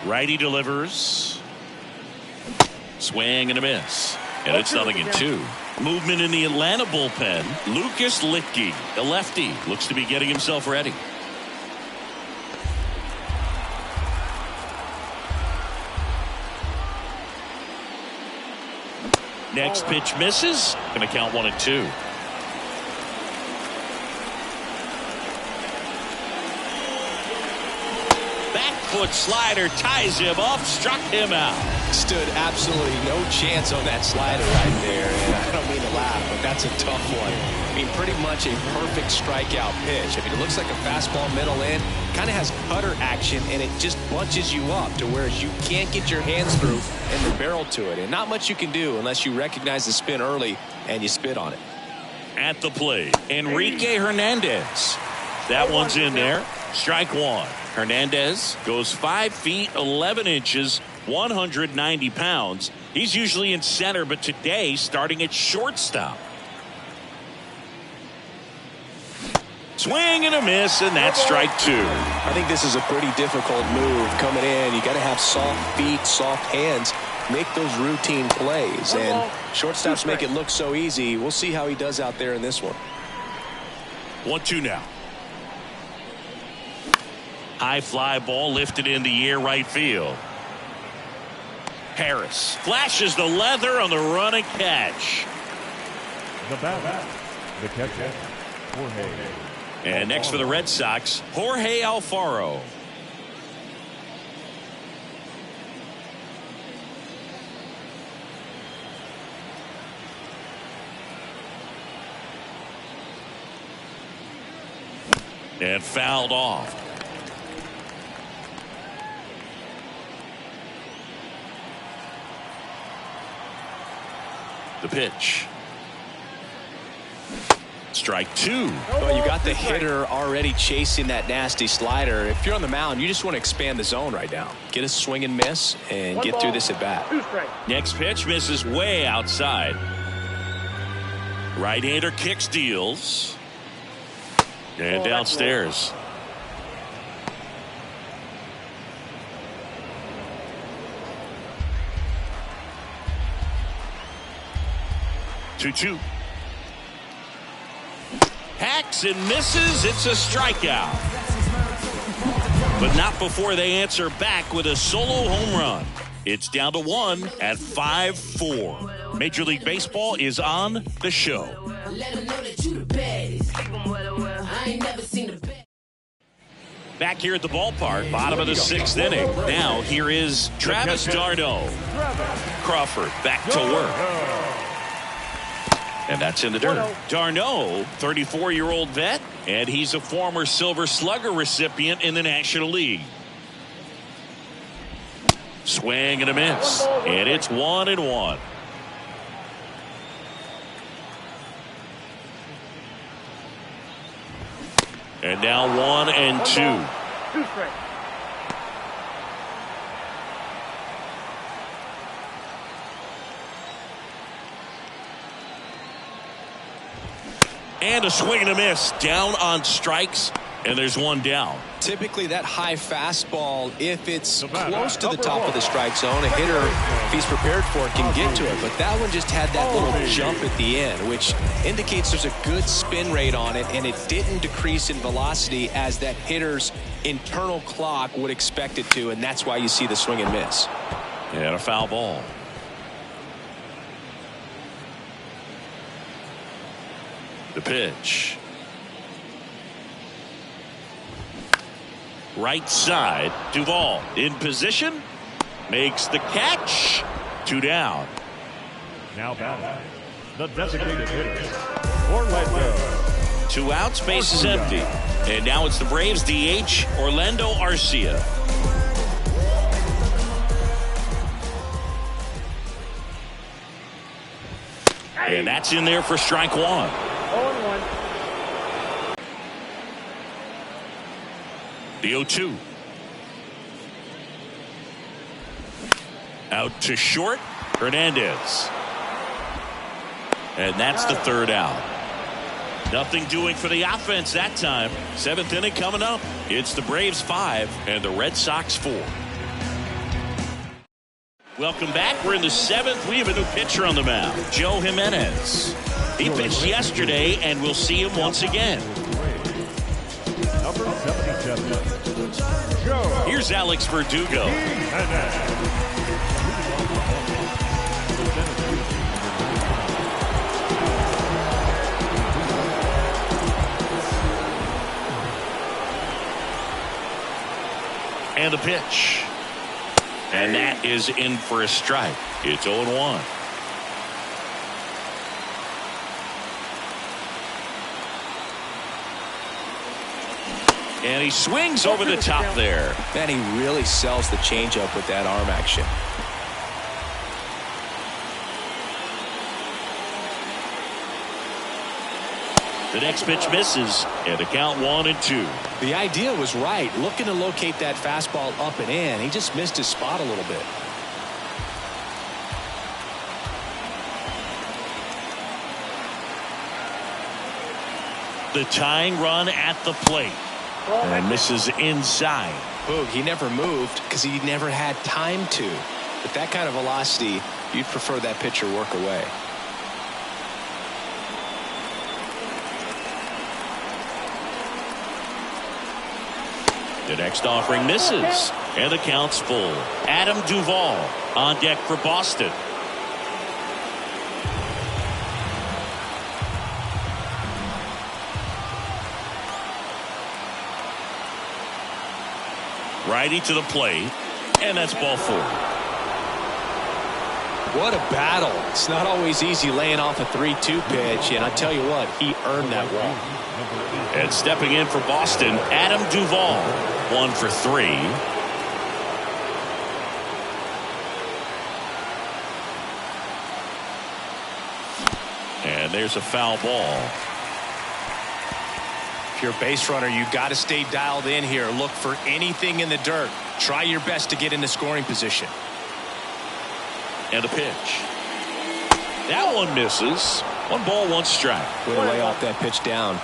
Righty delivers. Swing and a miss. And it's 0-2. Movement in the Atlanta bullpen. Lucas Litke, a lefty, looks to be getting himself ready. Next pitch misses. Going to count 1-2. Foot slider ties him up, struck him out. Stood absolutely no chance on that slider right there, and I don't mean to laugh, but that's a tough one. I mean, pretty much a perfect strikeout pitch. I mean, it looks like a fastball middle in, kind of has cutter action, and it just bunches you up to where you can't get your hands through and the barrel to it, and not much you can do unless you recognize the spin early and you spit on it. At the plate, Enrique Hernandez. That one's in there. Strike 1. Hernandez goes 5 feet 11 inches, 190 pounds. He's usually in center, but today starting at shortstop. Swing and a miss, and that's strike 2. I think this is a pretty difficult move coming in. You got to have soft feet, soft hands, make those routine plays, and shortstops make it look so easy. We'll see how he does out there in this one. 1-2 now. High fly ball lifted in the air right field. Harris flashes the leather on the run and catch. The batter, the catcher, Jorge. And next for the Red Sox, Jorge Alfaro. And fouled off. The pitch. Strike 2. Well, you got the hitter already chasing that nasty slider. If you're on the mound, you just want to expand the zone right now. Get a swing and miss and get through this at bat. Next pitch misses way outside. Right-hander kicks, deals. And downstairs. Two. Hacks and misses. It's a strikeout. But not before they answer back with a solo home run. It's down to 1 at 5-4. Major League Baseball is on the show. Back here at the ballpark, bottom of the 6th inning. Now here is Travis d'Arnaud. Crawford back to work. And that's in the dirt. d'Arnaud, 34-year-old vet, and he's a former Silver Slugger recipient in the National League. Swing and a miss. And it's 1-1. And now 1-2. And a swing and a miss. Down on strikes. And there's one down. Typically that high fastball, if it's close to the top of the strike zone, a hitter, if he's prepared for it, can get to it. But that one just had that little jump at the end, which indicates there's a good spin rate on it, and it didn't decrease in velocity as that hitter's internal clock would expect it to, and that's why you see the swing and miss. And a foul ball. The pitch. Right side, Duvall in position, makes the catch. 2 down. Now batting, the designated hitter, Orlando. 2 outs, base is empty. And now it's the Braves DH, Orlando Arcia. And that's in there for strike 1. 0-1. The 0-2. Out to short, Hernandez. And that's the 3rd out. Nothing doing for the offense that time. 7th inning coming up. It's the Braves 5 and the Red Sox 4. Welcome back. We're in the 7th. We have a new pitcher on the mound, Joe Jimenez. He pitched yesterday, and we'll see him once again. Number 77, Joe. Here's Alex Verdugo. And the pitch. And that is in for a strike. It's 0-1. And he swings over the top there. Man, he really sells the changeup with that arm action. The next pitch misses, and the count 1-2. The idea was right, looking to locate that fastball up and in. He just missed his spot a little bit. The tying run at the plate. And misses inside. Boog, he never moved because he never had time to. With that kind of velocity, you'd prefer that pitcher work away. The next offering misses, and the count's full. Adam Duvall on deck for Boston. Righty to the plate, and that's ball 4. What a battle. It's not always easy laying off a 3-2 pitch, and I tell you what, he earned that walk. And stepping in for Boston, Adam Duvall, 1 for 3. And there's a foul ball. If you're a base runner, you got to stay dialed in here. Look for anything in the dirt. Try your best to get into scoring position. And a pitch. That one misses. 1 ball, 1 strike. Way to lay off that pitch down.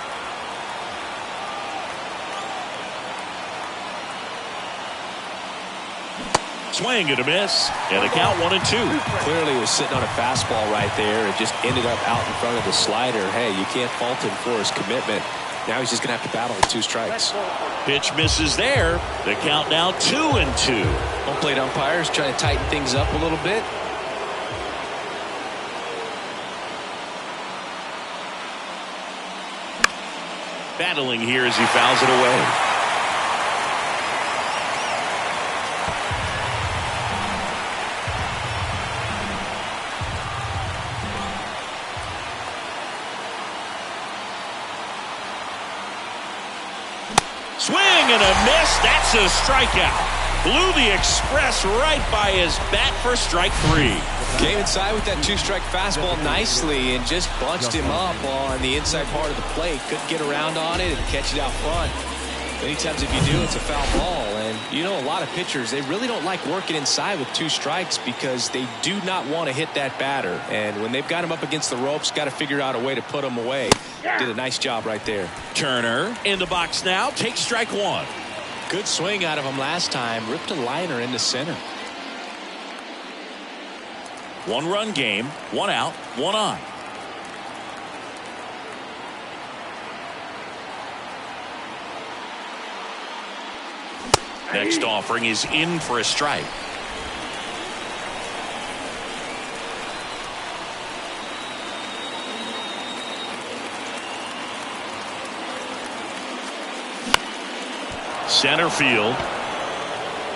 Swing and a miss. And the count 1-2. Clearly was sitting on a fastball right there. It just ended up out in front of the slider. Hey, you can't fault him for his commitment. Now he's just going to have to battle with 2 strikes. Pitch misses there. The count now 2-2. Home plate umpires trying to tighten things up a little bit. Battling here as he fouls it away. Swing and a miss. That's a strikeout. Blew the express right by his bat for strike 3. Came inside with that 2-strike fastball nicely and just bunched him up on the inside part of the plate. Couldn't get around on it and catch it out front. Many times if you do, it's a foul ball. And you know, a lot of pitchers, they really don't like working inside with 2 strikes because they do not want to hit that batter. And when they've got him up against the ropes, got to figure out a way to put him away. Did a nice job right there. Turner in the box now. Takes strike 1. Good swing out of him last time. Ripped a liner into center. 1-run game. 1 out. 1 on. Next offering is in for a strike. Center field.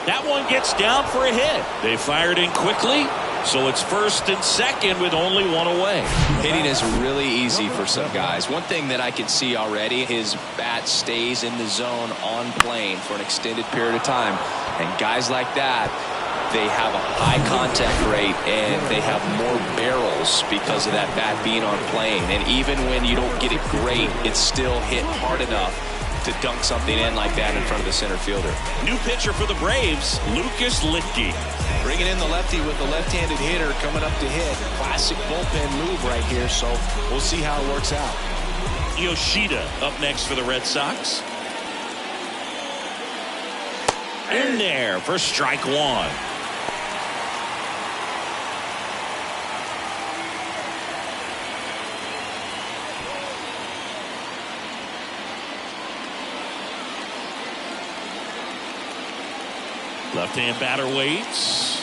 That one gets down for a hit. They fired in quickly, so it's first and second with only 1 away. Hitting is really easy for some guys. One thing that I can see already, his bat stays in the zone on plane for an extended period of time. And guys like that, they have a high contact rate and they have more barrels because of that bat being on plane. And even when you don't get it great, it's still hit hard enough to dunk something in like that in front of the center fielder. New pitcher for the Braves, Lucas Litke. Bringing in the lefty with the left-handed hitter coming up to hit. Classic bullpen move right here, so we'll see how it works out. Yoshida up next for the Red Sox. In there for strike 1. Left-hand batter waits.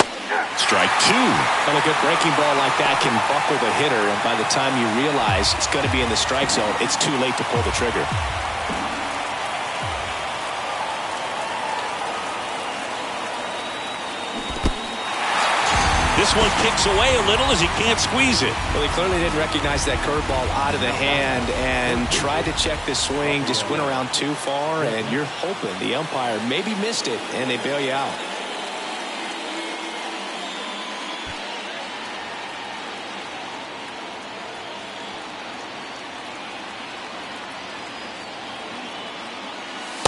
Strike 2. Well, a good breaking ball like that can buckle the hitter, and by the time you realize it's going to be in the strike zone, it's too late to pull the trigger. This one kicks away a little as he can't squeeze it. Well, he clearly didn't recognize that curveball out of the hand and tried to check the swing, just went around too far, and you're hoping the umpire maybe missed it, and they bail you out.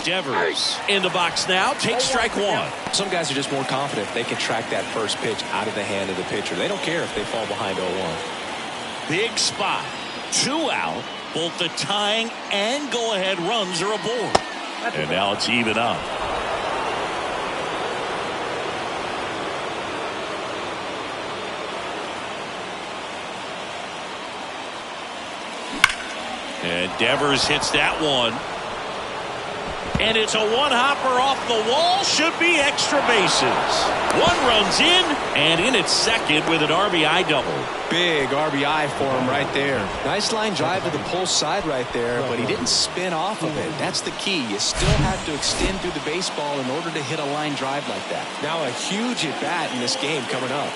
Devers in the box now. Takes strike 1. Some guys are just more confident they can track that first pitch out of the hand of the pitcher. They don't care if they fall behind 0-1. Big spot. 2 out. Both the tying and go-ahead runs are aboard. And now it's even up. And Devers hits that one. And it's a one-hopper off the wall. Should be extra bases. 1 runs in, and in at second with an RBI double. Big RBI for him right there. Nice line drive to the pull side right there, but he didn't spin off of it. That's the key. You still have to extend through the baseball in order to hit a line drive like that. Now a huge at-bat in this game coming up.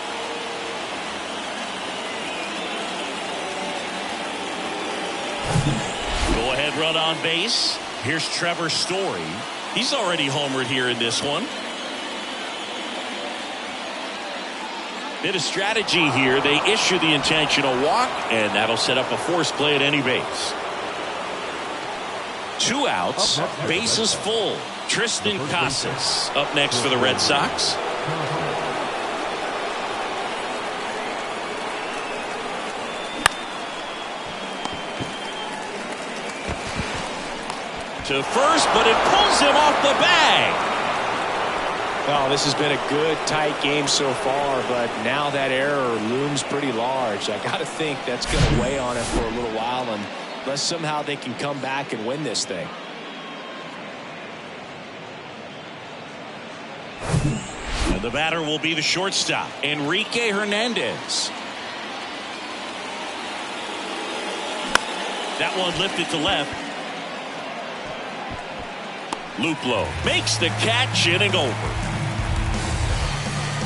Go-ahead run on base. Here's Trevor Story. He's already homered here in this one. Bit of strategy here. They issue the intentional walk, and that'll set up a force play at any base. 2 outs. Bases full. Tristan Casas up next for the Red Sox. To first, but it pulls him off the bag. Well, this has been a good, tight game so far, but now that error looms pretty large. I got to think that's going to weigh on it for a little while, unless somehow they can come back and win this thing. And the batter will be the shortstop, Enrique Hernandez. That one lifted to left. Luplow makes the catch, inning over.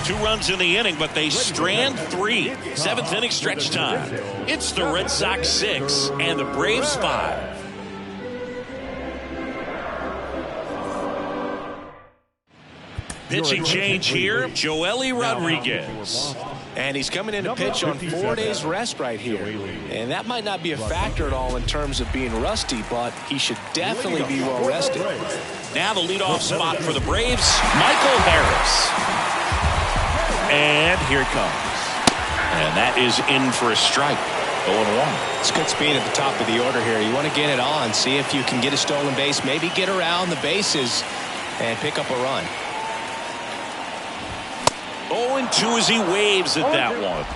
2 runs in the inning, but they strand 3. 7th inning stretch time. It's the Red Sox 6 and the Braves 5. Pitching change here, Joely Rodriguez. And he's coming in to pitch on 4 days rest right here. And that might not be a factor at all in terms of being rusty, but he should definitely be well rested. Now the leadoff spot for the Braves, Michael Harris. And here it comes. And that is in for a strike. 0-1. It's good speed at the top of the order here. You want to get it on, see if you can get a stolen base, maybe get around the bases and pick up a run. 0-2 as he waves at that one.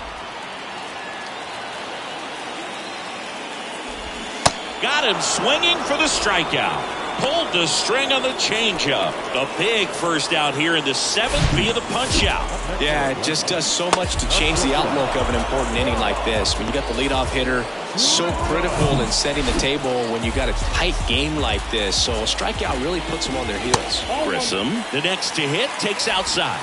Got him swinging for the strikeout. Pulled the string on the changeup. A big first out here in the 7th via the punch out. Yeah, it just does so much to change the outlook of an important inning like this. When you got the leadoff hitter, so critical in setting the table when you got a tight game like this. So a strikeout really puts them on their heels. Grissom, the next to hit, takes outside.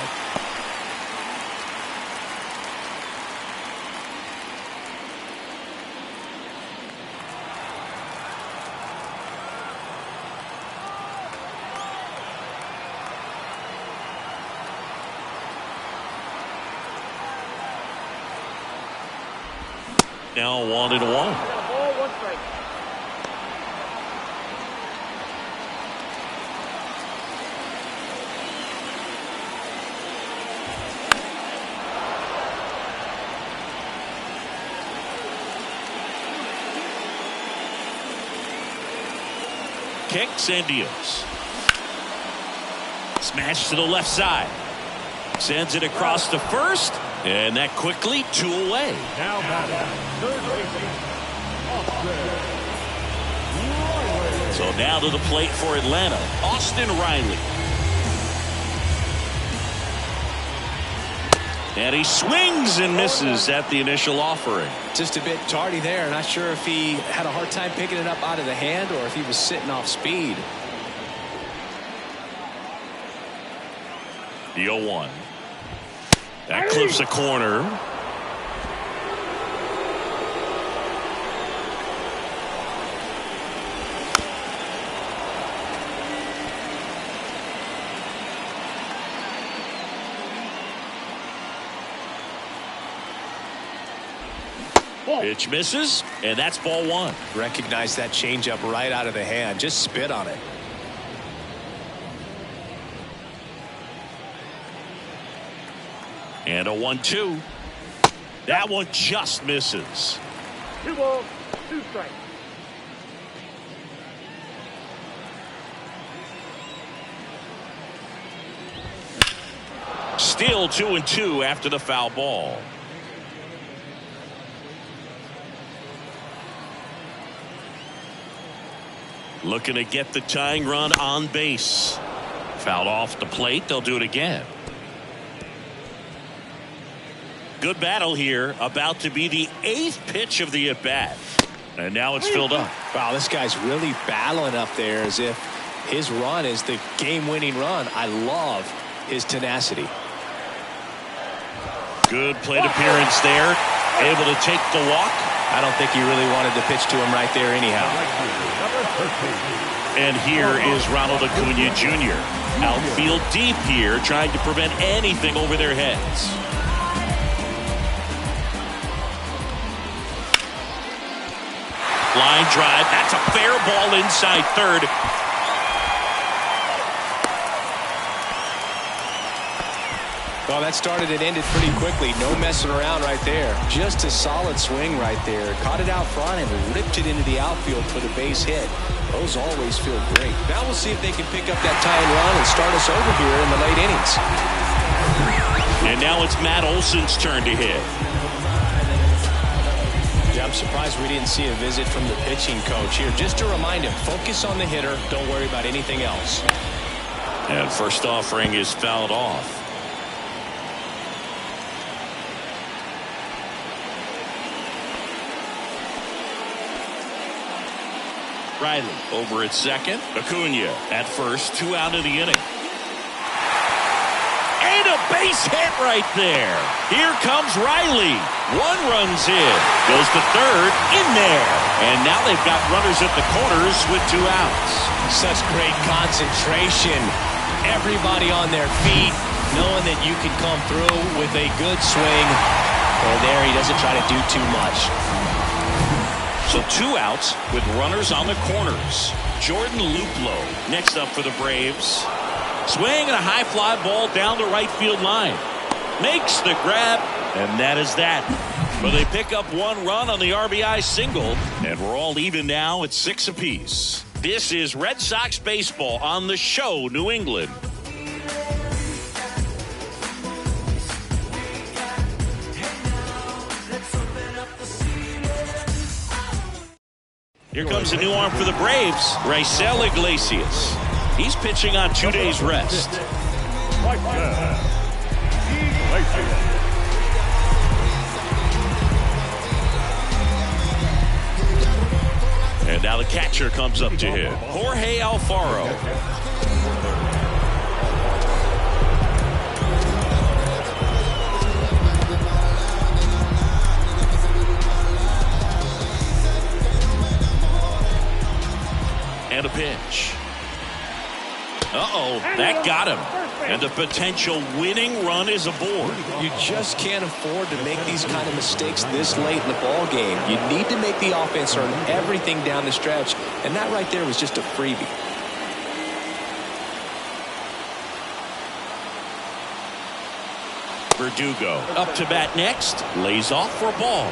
Now 1-1. Ball, 1 strike. Kicks and deals. Smash to the left side. Sends it across to first. And that quickly 2 away. Now batting, third baseman, So now to the plate for Atlanta, Austin Riley. And he swings and misses at the initial offering. Just a bit tardy there. Not sure if he had a hard time picking it up out of the hand or if he was sitting off speed. The 0-1. That clips a corner. Pitch misses, and that's ball 1. Recognize that changeup right out of the hand. Just spit on it. And a 1-2. That one just misses. 2 balls, 2 strikes. Still 2-2 after the foul ball. Looking to get the tying run on base. Fouled off the plate. They'll do it again. Good battle here. About to be the 8th pitch of the at-bat. And now it's filled up. Wow, this guy's really battling up there as if his run is the game-winning run. I love his tenacity. Good plate appearance there. Able to take the walk. I don't think he really wanted to pitch to him right there anyhow. And here is Ronald Acuna Jr. Outfield deep here, trying to prevent anything over their heads. Line drive. That's a fair ball inside third. Well, that started and ended pretty quickly. No messing around right there. Just a solid swing right there. Caught it out front and ripped it into the outfield for the base hit. Those always feel great. Now we'll see if they can pick up that tying run and start us over here in the late innings. And now it's Matt Olson's turn to hit. Yeah, I'm surprised we didn't see a visit from the pitching coach here. Just to remind him, focus on the hitter. Don't worry about anything else. And first offering is fouled off. Riley over at second. Acuna at first. 2 out of the inning. And a base hit right there. Here comes Riley. 1 run's in. Goes to third. In there. And now they've got runners at the corners with 2 outs. Such great concentration. Everybody on their feet. knowing that you can come through with a good swing. And there he doesn't try to do too much. So 2 outs with runners on the corners. Jordan Luplow next up for the Braves. Swing and a high fly ball down the right field line. Makes the grab, and that is that. But they pick up 1 run on the RBI single, and we're all even now at 6 apiece. This is Red Sox baseball on the show, New England. Here comes a new arm for the Braves, Raisel Iglesias. He's pitching on 2 days rest. And now the catcher comes up to hit, Jorge Alfaro. And a pitch. Uh-oh, that got him. And the potential winning run is aboard. You just can't afford to make these kind of mistakes this late in the ball game. You need to make the offense earn everything down the stretch, and that right there was just a freebie. Verdugo up to bat next, lays off for a ball.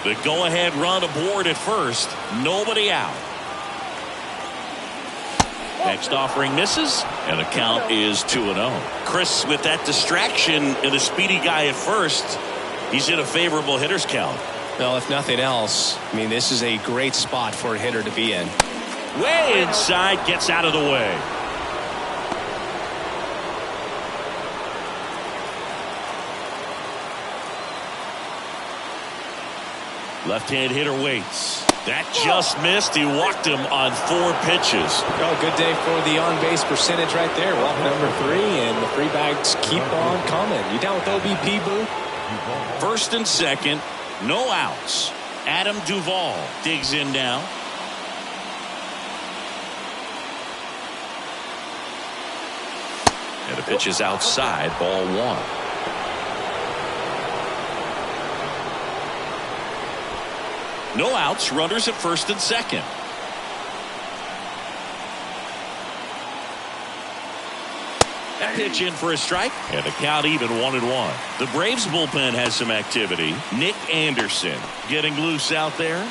The go-ahead run aboard at first. Nobody out. Next offering misses, and the count is 2-0. Chris, with that distraction and a speedy guy at first, he's in a favorable hitter's count. Well, if nothing else, I mean, this is a great spot for a hitter to be in. Way inside, gets out of the way. Left-hand hitter waits. That just missed. He walked him on 4 pitches. Oh, good day for the on-base percentage right there. Walk number 3, and the free bags keep on coming. You down with OBP, Boo? First and second, no outs. Adam Duvall digs in now. And the pitch is outside, ball 1. No outs, runners at first and second. That pitch in for a strike, and the count even 1-1. The Braves bullpen has some activity. Nick Anderson getting loose out there.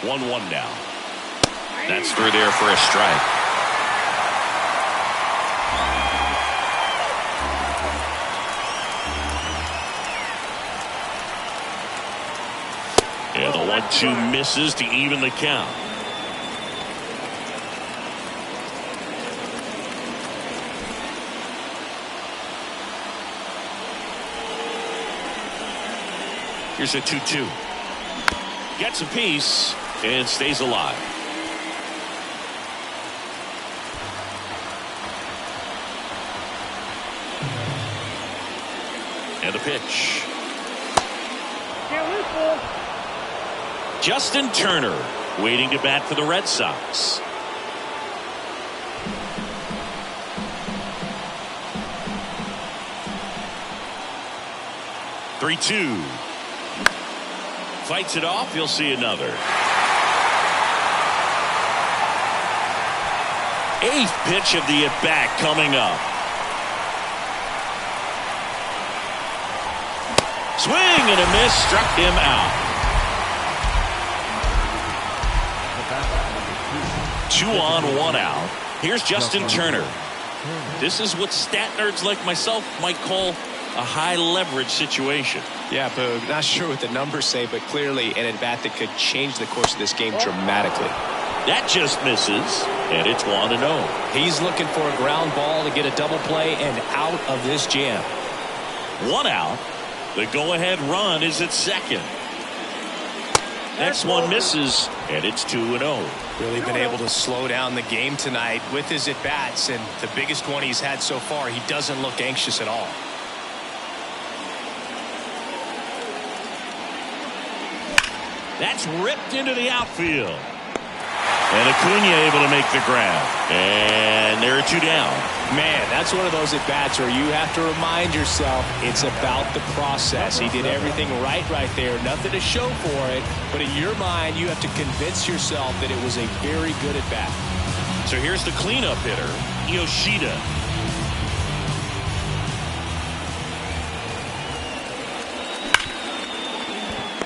One now. That's through there for a strike. And the 1-2 misses to even the count. Here's a 2-2. Gets a piece and stays alive. And a pitch. Justin Turner waiting to bat for the Red Sox. (3-2). Fights it off. You'll see another. 8th pitch of the at-bat coming up. Swing and a miss, struck him out. 2 on, 1 out. Here's Justin Turner. This is what stat nerds like myself might call a high leverage situation. Yeah, Boog, not sure what the numbers say, but clearly an at-bat that could change the course of this game dramatically. That just misses, and it's 1-0. He's looking for a ground ball to get a double play and out of this jam. 1 out. The go-ahead run is at second. Next one misses, and it's 2-0. Really been able to slow down the game tonight with his at-bats, and the biggest one he's had so far, he doesn't look anxious at all. That's ripped into the outfield. And Acuna able to make the grab. And there are 2 down. Man, that's one of those at-bats where you have to remind yourself it's about the process. He did everything right there. Nothing to show for it. But in your mind, you have to convince yourself that it was a very good at-bat. So here's the cleanup hitter, Yoshida.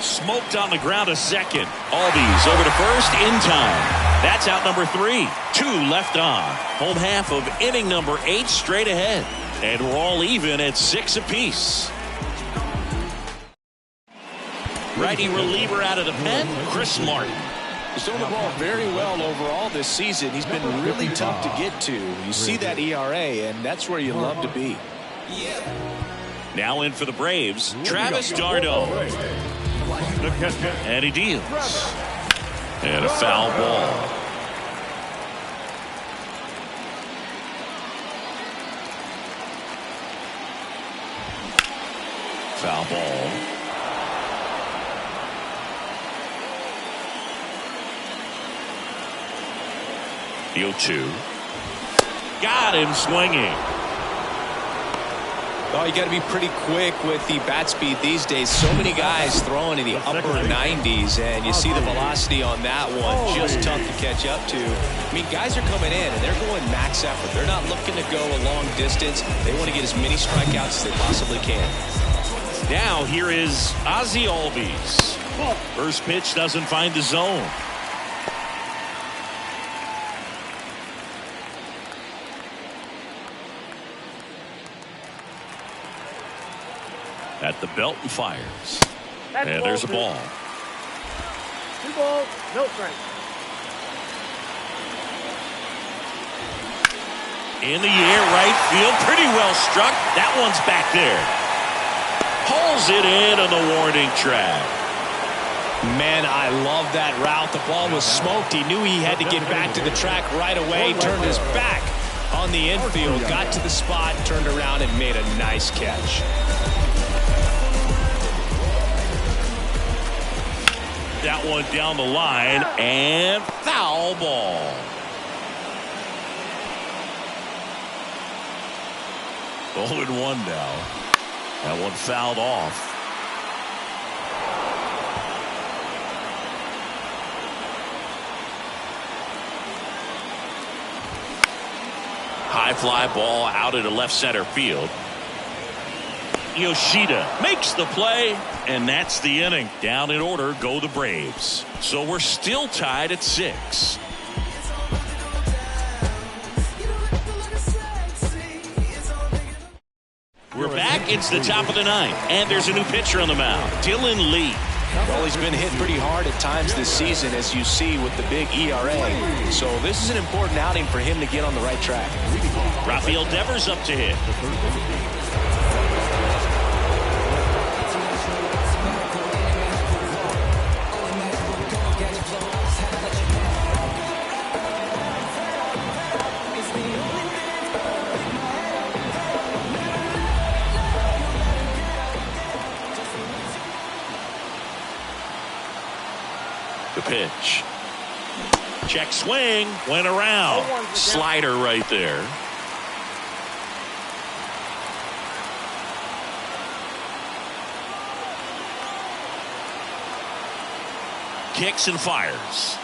Smoked on the ground to second. Albies over to first in time. That's out number 3. 2 left on. Home half of inning number 8 straight ahead. And we're all even at 6 apiece. Righty reliever out of the pen, Chris Martin. He's thrown the ball very well overall this season. He's been really tough to get to. You see that ERA, and that's where you love to be. Now in for the Braves, Travis d'Arnaud. And he deals. And a foul ball. Foul ball. The 0-2. Got him swinging. Oh, you got to be pretty quick with the bat speed these days. So many guys throwing in the upper 90s, and you see the velocity on that one. Just tough to catch up to. I mean, guys are coming in, and they're going max effort. They're not looking to go a long distance. They want to get as many strikeouts as they possibly can. Now here is Ozzie Albies. First pitch doesn't find the zone. At the belt and fires. And there's a ball. 2 balls, no strikes. In the air, right field. Pretty well struck. That one's back there. Pulls it in on the warning track. Man, I love that route. The ball was smoked. He knew he had to get back to the track right away. Turned his back on the infield. Got to the spot, turned around, and made a nice catch. That one down the line, and foul ball. Oh, and 1 now. That one fouled off. High fly ball out into left center field. Yoshida makes the play, and that's the inning. Down in order go the Braves. So we're still tied at 6. We're back. It's the top of the 9th, and there's a new pitcher on the mound, Dylan Lee. Well, he's been hit pretty hard at times this season, as you see with the big ERA. So this is an important outing for him to get on the right track. Rafael Devers up to hit. The pitch. Check swing. Went around. Slider right there. Kicks and fires.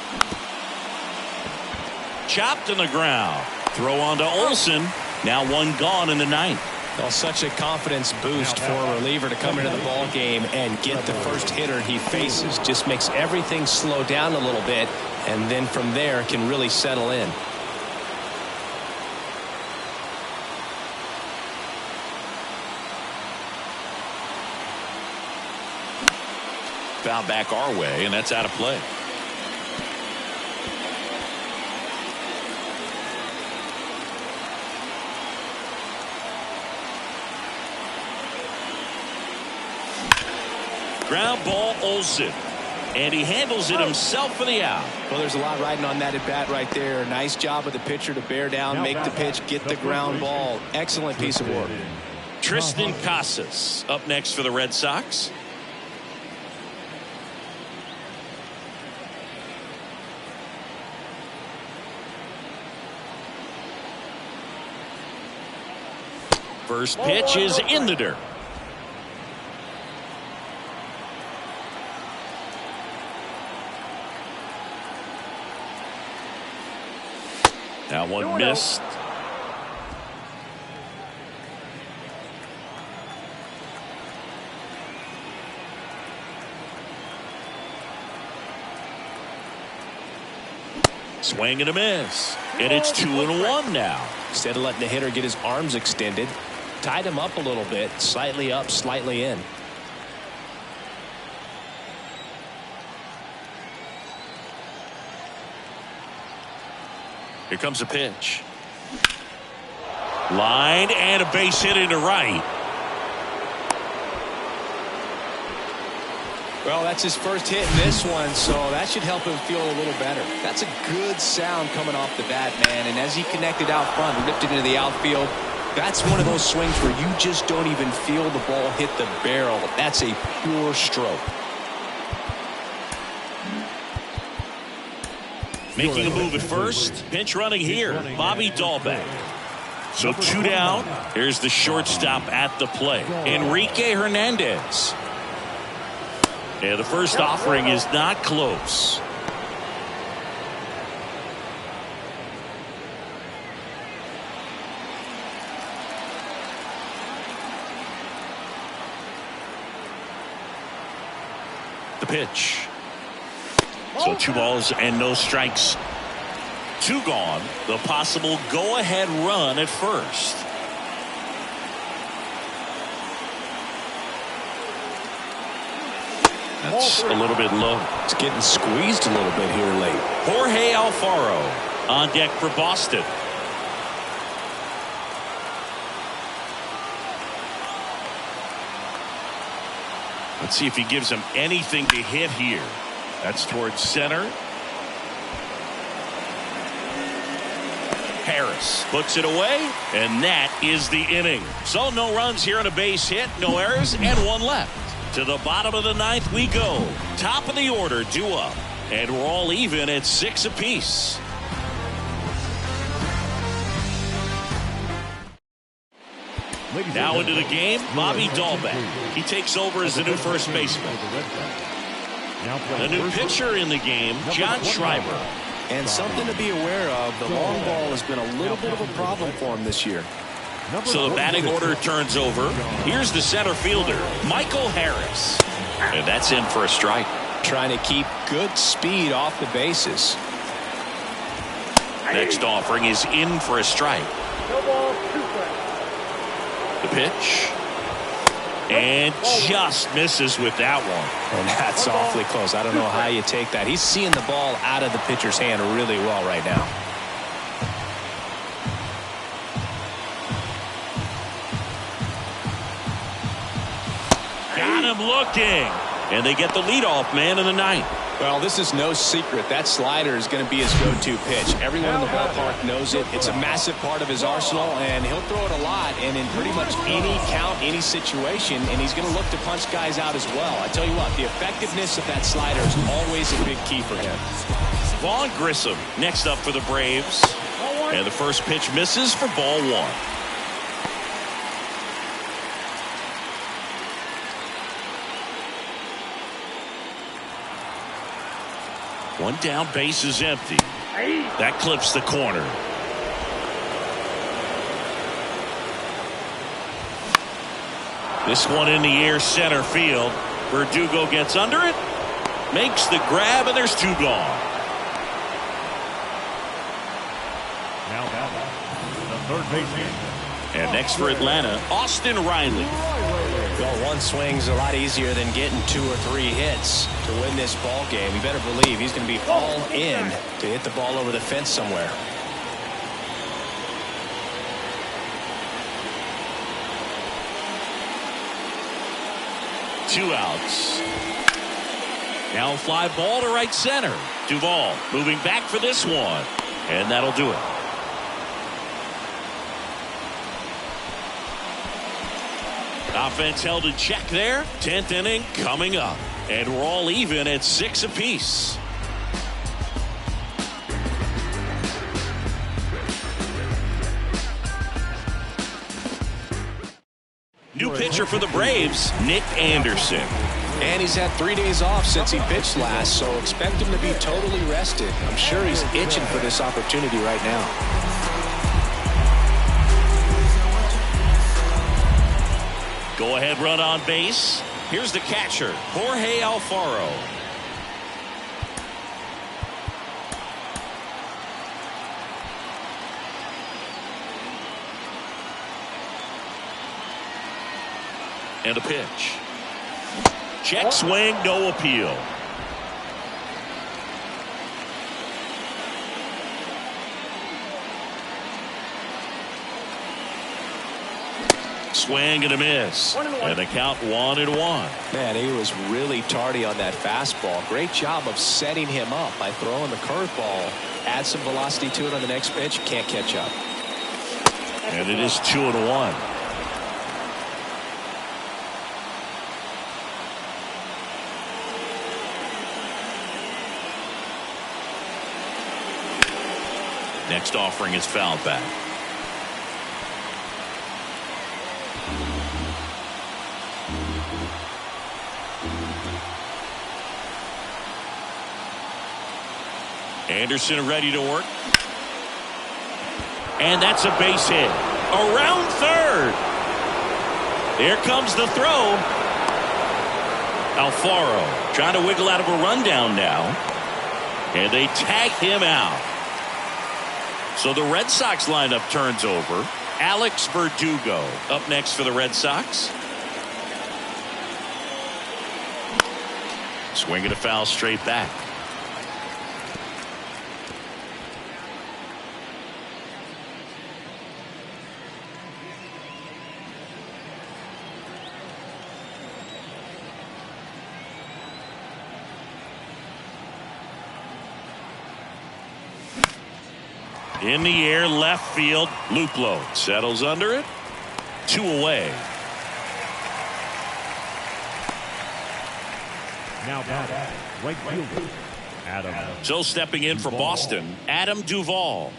Chopped in the ground. Throw on to Olsen. Now 1 gone in the 9th. Well, such a confidence boost for a reliever to come into the ball game and get the first hitter he faces. Just makes everything slow down a little bit, and then from there can really settle in. Foul back our way, and that's out of play. Ground ball, Olsen. And he handles it himself for the out. Well, there's a lot riding on that at bat right there. Nice job of the pitcher to bear down, make the pitch, get the ground ball. Excellent piece of work. Tristan Casas up next for the Red Sox. First pitch is in the dirt. That one missed. Swing and a miss. And it's 2-1 now. Instead of letting the hitter get his arms extended, tied him up a little bit, slightly up, slightly in. Here comes a pitch. Line and a base hit into right. Well, that's his first hit in this one, so that should help him feel a little better. That's a good sound coming off the bat, man. And as he connected out front, ripped it into the outfield, that's one of those swings where you just don't even feel the ball hit the barrel. That's a pure stroke. Making a move at first. Pinch running here. Bobby Dahlbeck. So 2 down. Here's the shortstop at the plate, Enrique Hernandez. Yeah, the first offering is not close. The pitch. So 2 balls and no strikes. 2 gone. The possible go-ahead run at first. That's a little bit low. It's getting squeezed a little bit here late. Jorge Alfaro on deck for Boston. Let's see if he gives him anything to hit here. That's towards center. Harris puts it away, and that is the inning. So no runs here on a base hit, no errors, and 1 left. To the bottom of the 9th we go. Top of the order, due up. And we're all even at 6 apiece. Now into the game, Bobby Dahlbeck. He takes over as the new first baseman. The new pitcher in the game, John Schreiber. And something to be aware of, the long ball has been a little bit of a problem for him this year. So the batting order turns over. Here's the center fielder, Michael Harris. And that's in for a strike. Trying to keep good speed off the bases. Next offering is in for a strike. The pitch. And just misses with that one. And that's awfully close. I don't know how you take that. He's seeing the ball out of the pitcher's hand really well right now. Got him looking. And they get the leadoff man in the 9th. Well, this is no secret. That slider is going to be his go-to pitch. Everyone in the ballpark knows it. It's a massive part of his arsenal, and he'll throw it a lot and in pretty much any count, any situation, and he's going to look to punch guys out as well. I tell you what, the effectiveness of that slider is always a big key for him. Vaughn Grissom next up for the Braves. And the first pitch misses for ball 1. One down, base is empty. That clips the corner. This one in the air, center field. Verdugo gets under it, makes the grab, and there's 2 gone. Now the third baseman. And next for Atlanta, Austin Riley. Well, 1 swing's a lot easier than getting 2 or 3 hits to win this ball game. You better believe he's going to be all in to hit the ball over the fence somewhere. Two outs. Now a fly ball to right center. Duvall moving back for this one. And that'll do it. Offense held in check there. 10th inning coming up. And we're all even at 6 apiece. New pitcher for the Braves, Nick Anderson. And he's had 3 days off since he pitched last, so expect him to be totally rested. I'm sure he's itching for this opportunity right now. Go ahead run on base. Here's the catcher, Jorge Alfaro. And a pitch. Check swing, no appeal. Swing and a miss. And the count 1-1. Man, he was really tardy on that fastball. Great job of setting him up by throwing the curveball. Add some velocity to it on the next pitch. Can't catch up. And it is 2-1. Next offering is fouled back. Anderson ready to work. And that's a base hit. Around third. Here comes the throw. Alfaro trying to wiggle out of a rundown now. And they tag him out. So the Red Sox lineup turns over. Alex Verdugo up next for the Red Sox. Swinging a foul straight back. In the air, left field. Luplow settles under it. 2 away. Now batting, right fielder, Adam. So stepping in for Boston, Adam Duvall.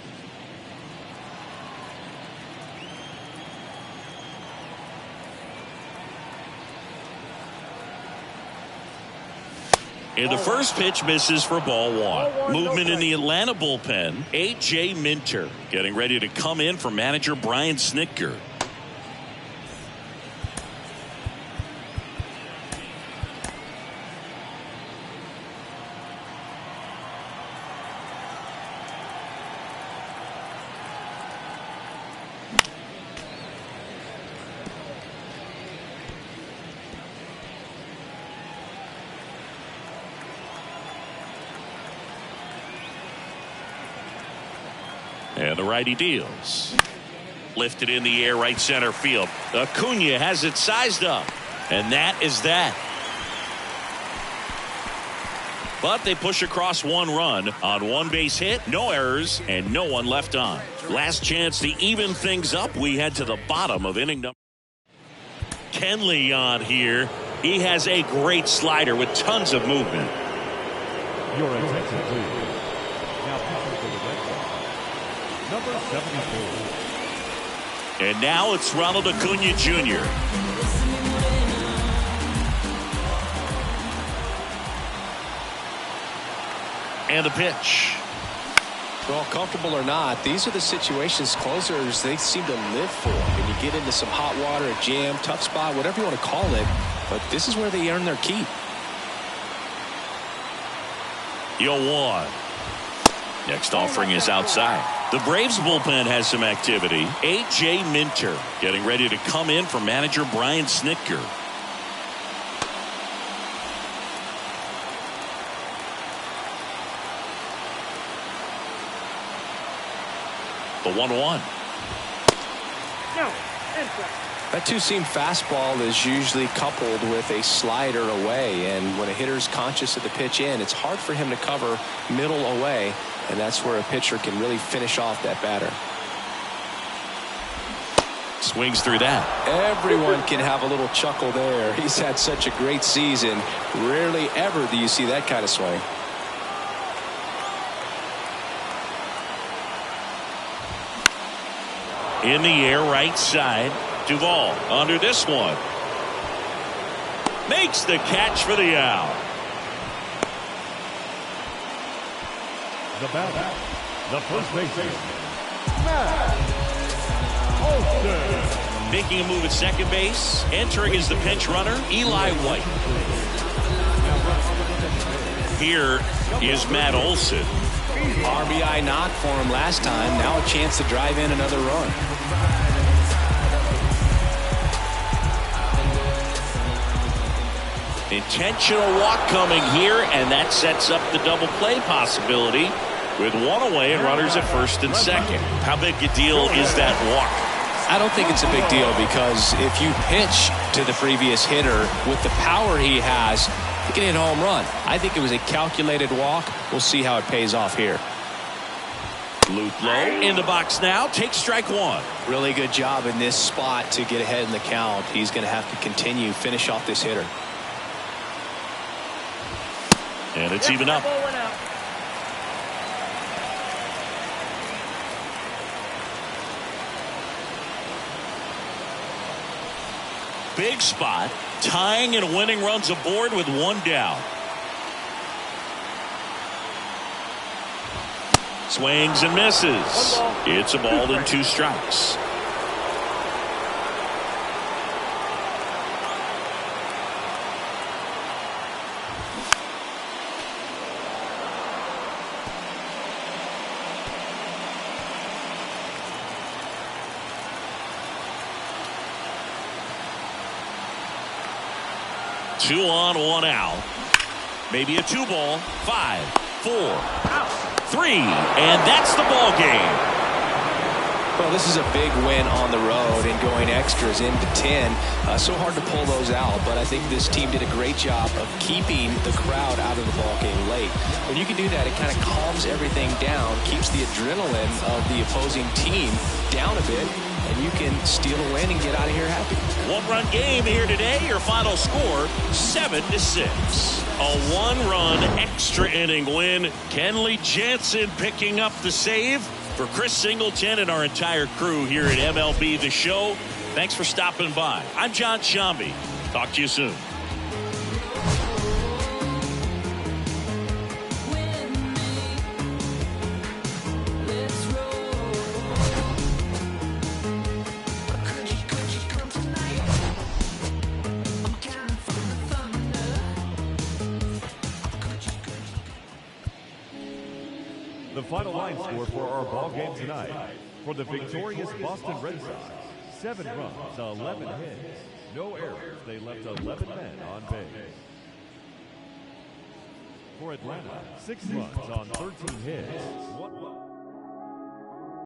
And the first pitch misses for ball one. Movement in the Atlanta bullpen. A.J. Minter getting ready to come in for manager Brian Snitker. And the righty deals. Lifted in the air, right center field. Acuna has it sized up. And that is that. But they push across 1 run on 1 base hit, no errors, and no one left on. Last chance to even things up. We head to the bottom of inning number. Kenley on here. He has a great slider with tons of movement. Your attention, please. Now pitching for the Red Sox, number 74. And now it's Ronald Acuna Jr. And the pitch. Well, comfortable or not, these are the situations closers they seem to live for. When you get into some hot water, a jam, tough spot, whatever you want to call it, but this is where they earn their keep. 0-1. Next offering is outside. The Braves bullpen has some activity. A.J. Minter getting ready to come in for manager Brian Snitker. The 1-1. No, inside. That two-seam fastball is usually coupled with a slider away, and when a hitter's conscious of the pitch in, it's hard for him to cover middle away, and that's where a pitcher can really finish off that batter. Swings through that. Everyone can have a little chuckle there. He's had such a great season. Rarely ever do you see that kind of swing. In the air, right side. Duvall under this one. Makes the catch for the out. The batter, the first baseman, Matt Olson. Making a move at second base. Entering as the pinch runner, Eli White. Here is Matt Olson. RBI knock for him last time. Now a chance to drive in another run. Intentional walk coming here, and that sets up the double play possibility with one away and runners at first and second. How big a deal is that walk? I don't think it's a big deal, because if you pitch to the previous hitter with the power he has, he can hit a home run. I think it was a calculated walk. We'll see how it pays off here. Loop low in the box now. Take strike one. Really good job in this spot to get ahead in the count. He's going to have to continue, finish off this hitter. And it's even up. Big spot. Tying and winning runs aboard with one down. Swings and misses. It's a ball and 2 strikes. Two on, one out. Maybe a 2-ball. 5, 4, 3, and that's the ball game. Well, this is a big win on the road and going extras into 10. So hard to pull those out, but I think this team did a great job of keeping the crowd out of the ball game late. When you can do that, it kind of calms everything down, keeps the adrenaline of the opposing team down a bit, and you can steal a win and get out of here happy. 1-run game here today. Your final score, 7-6. A 1-run extra inning win. Kenley Jansen picking up the save. For Chris Singleton and our entire crew here at MLB The Show, thanks for stopping by. I'm John Shambi. Talk to you soon. The final line score for our ball game tonight. For the victorious Boston Red Sox, 7 runs, 11 hits, no errors. They left 11 men on base. For Atlanta, 6 runs on 13 hits, 1 run.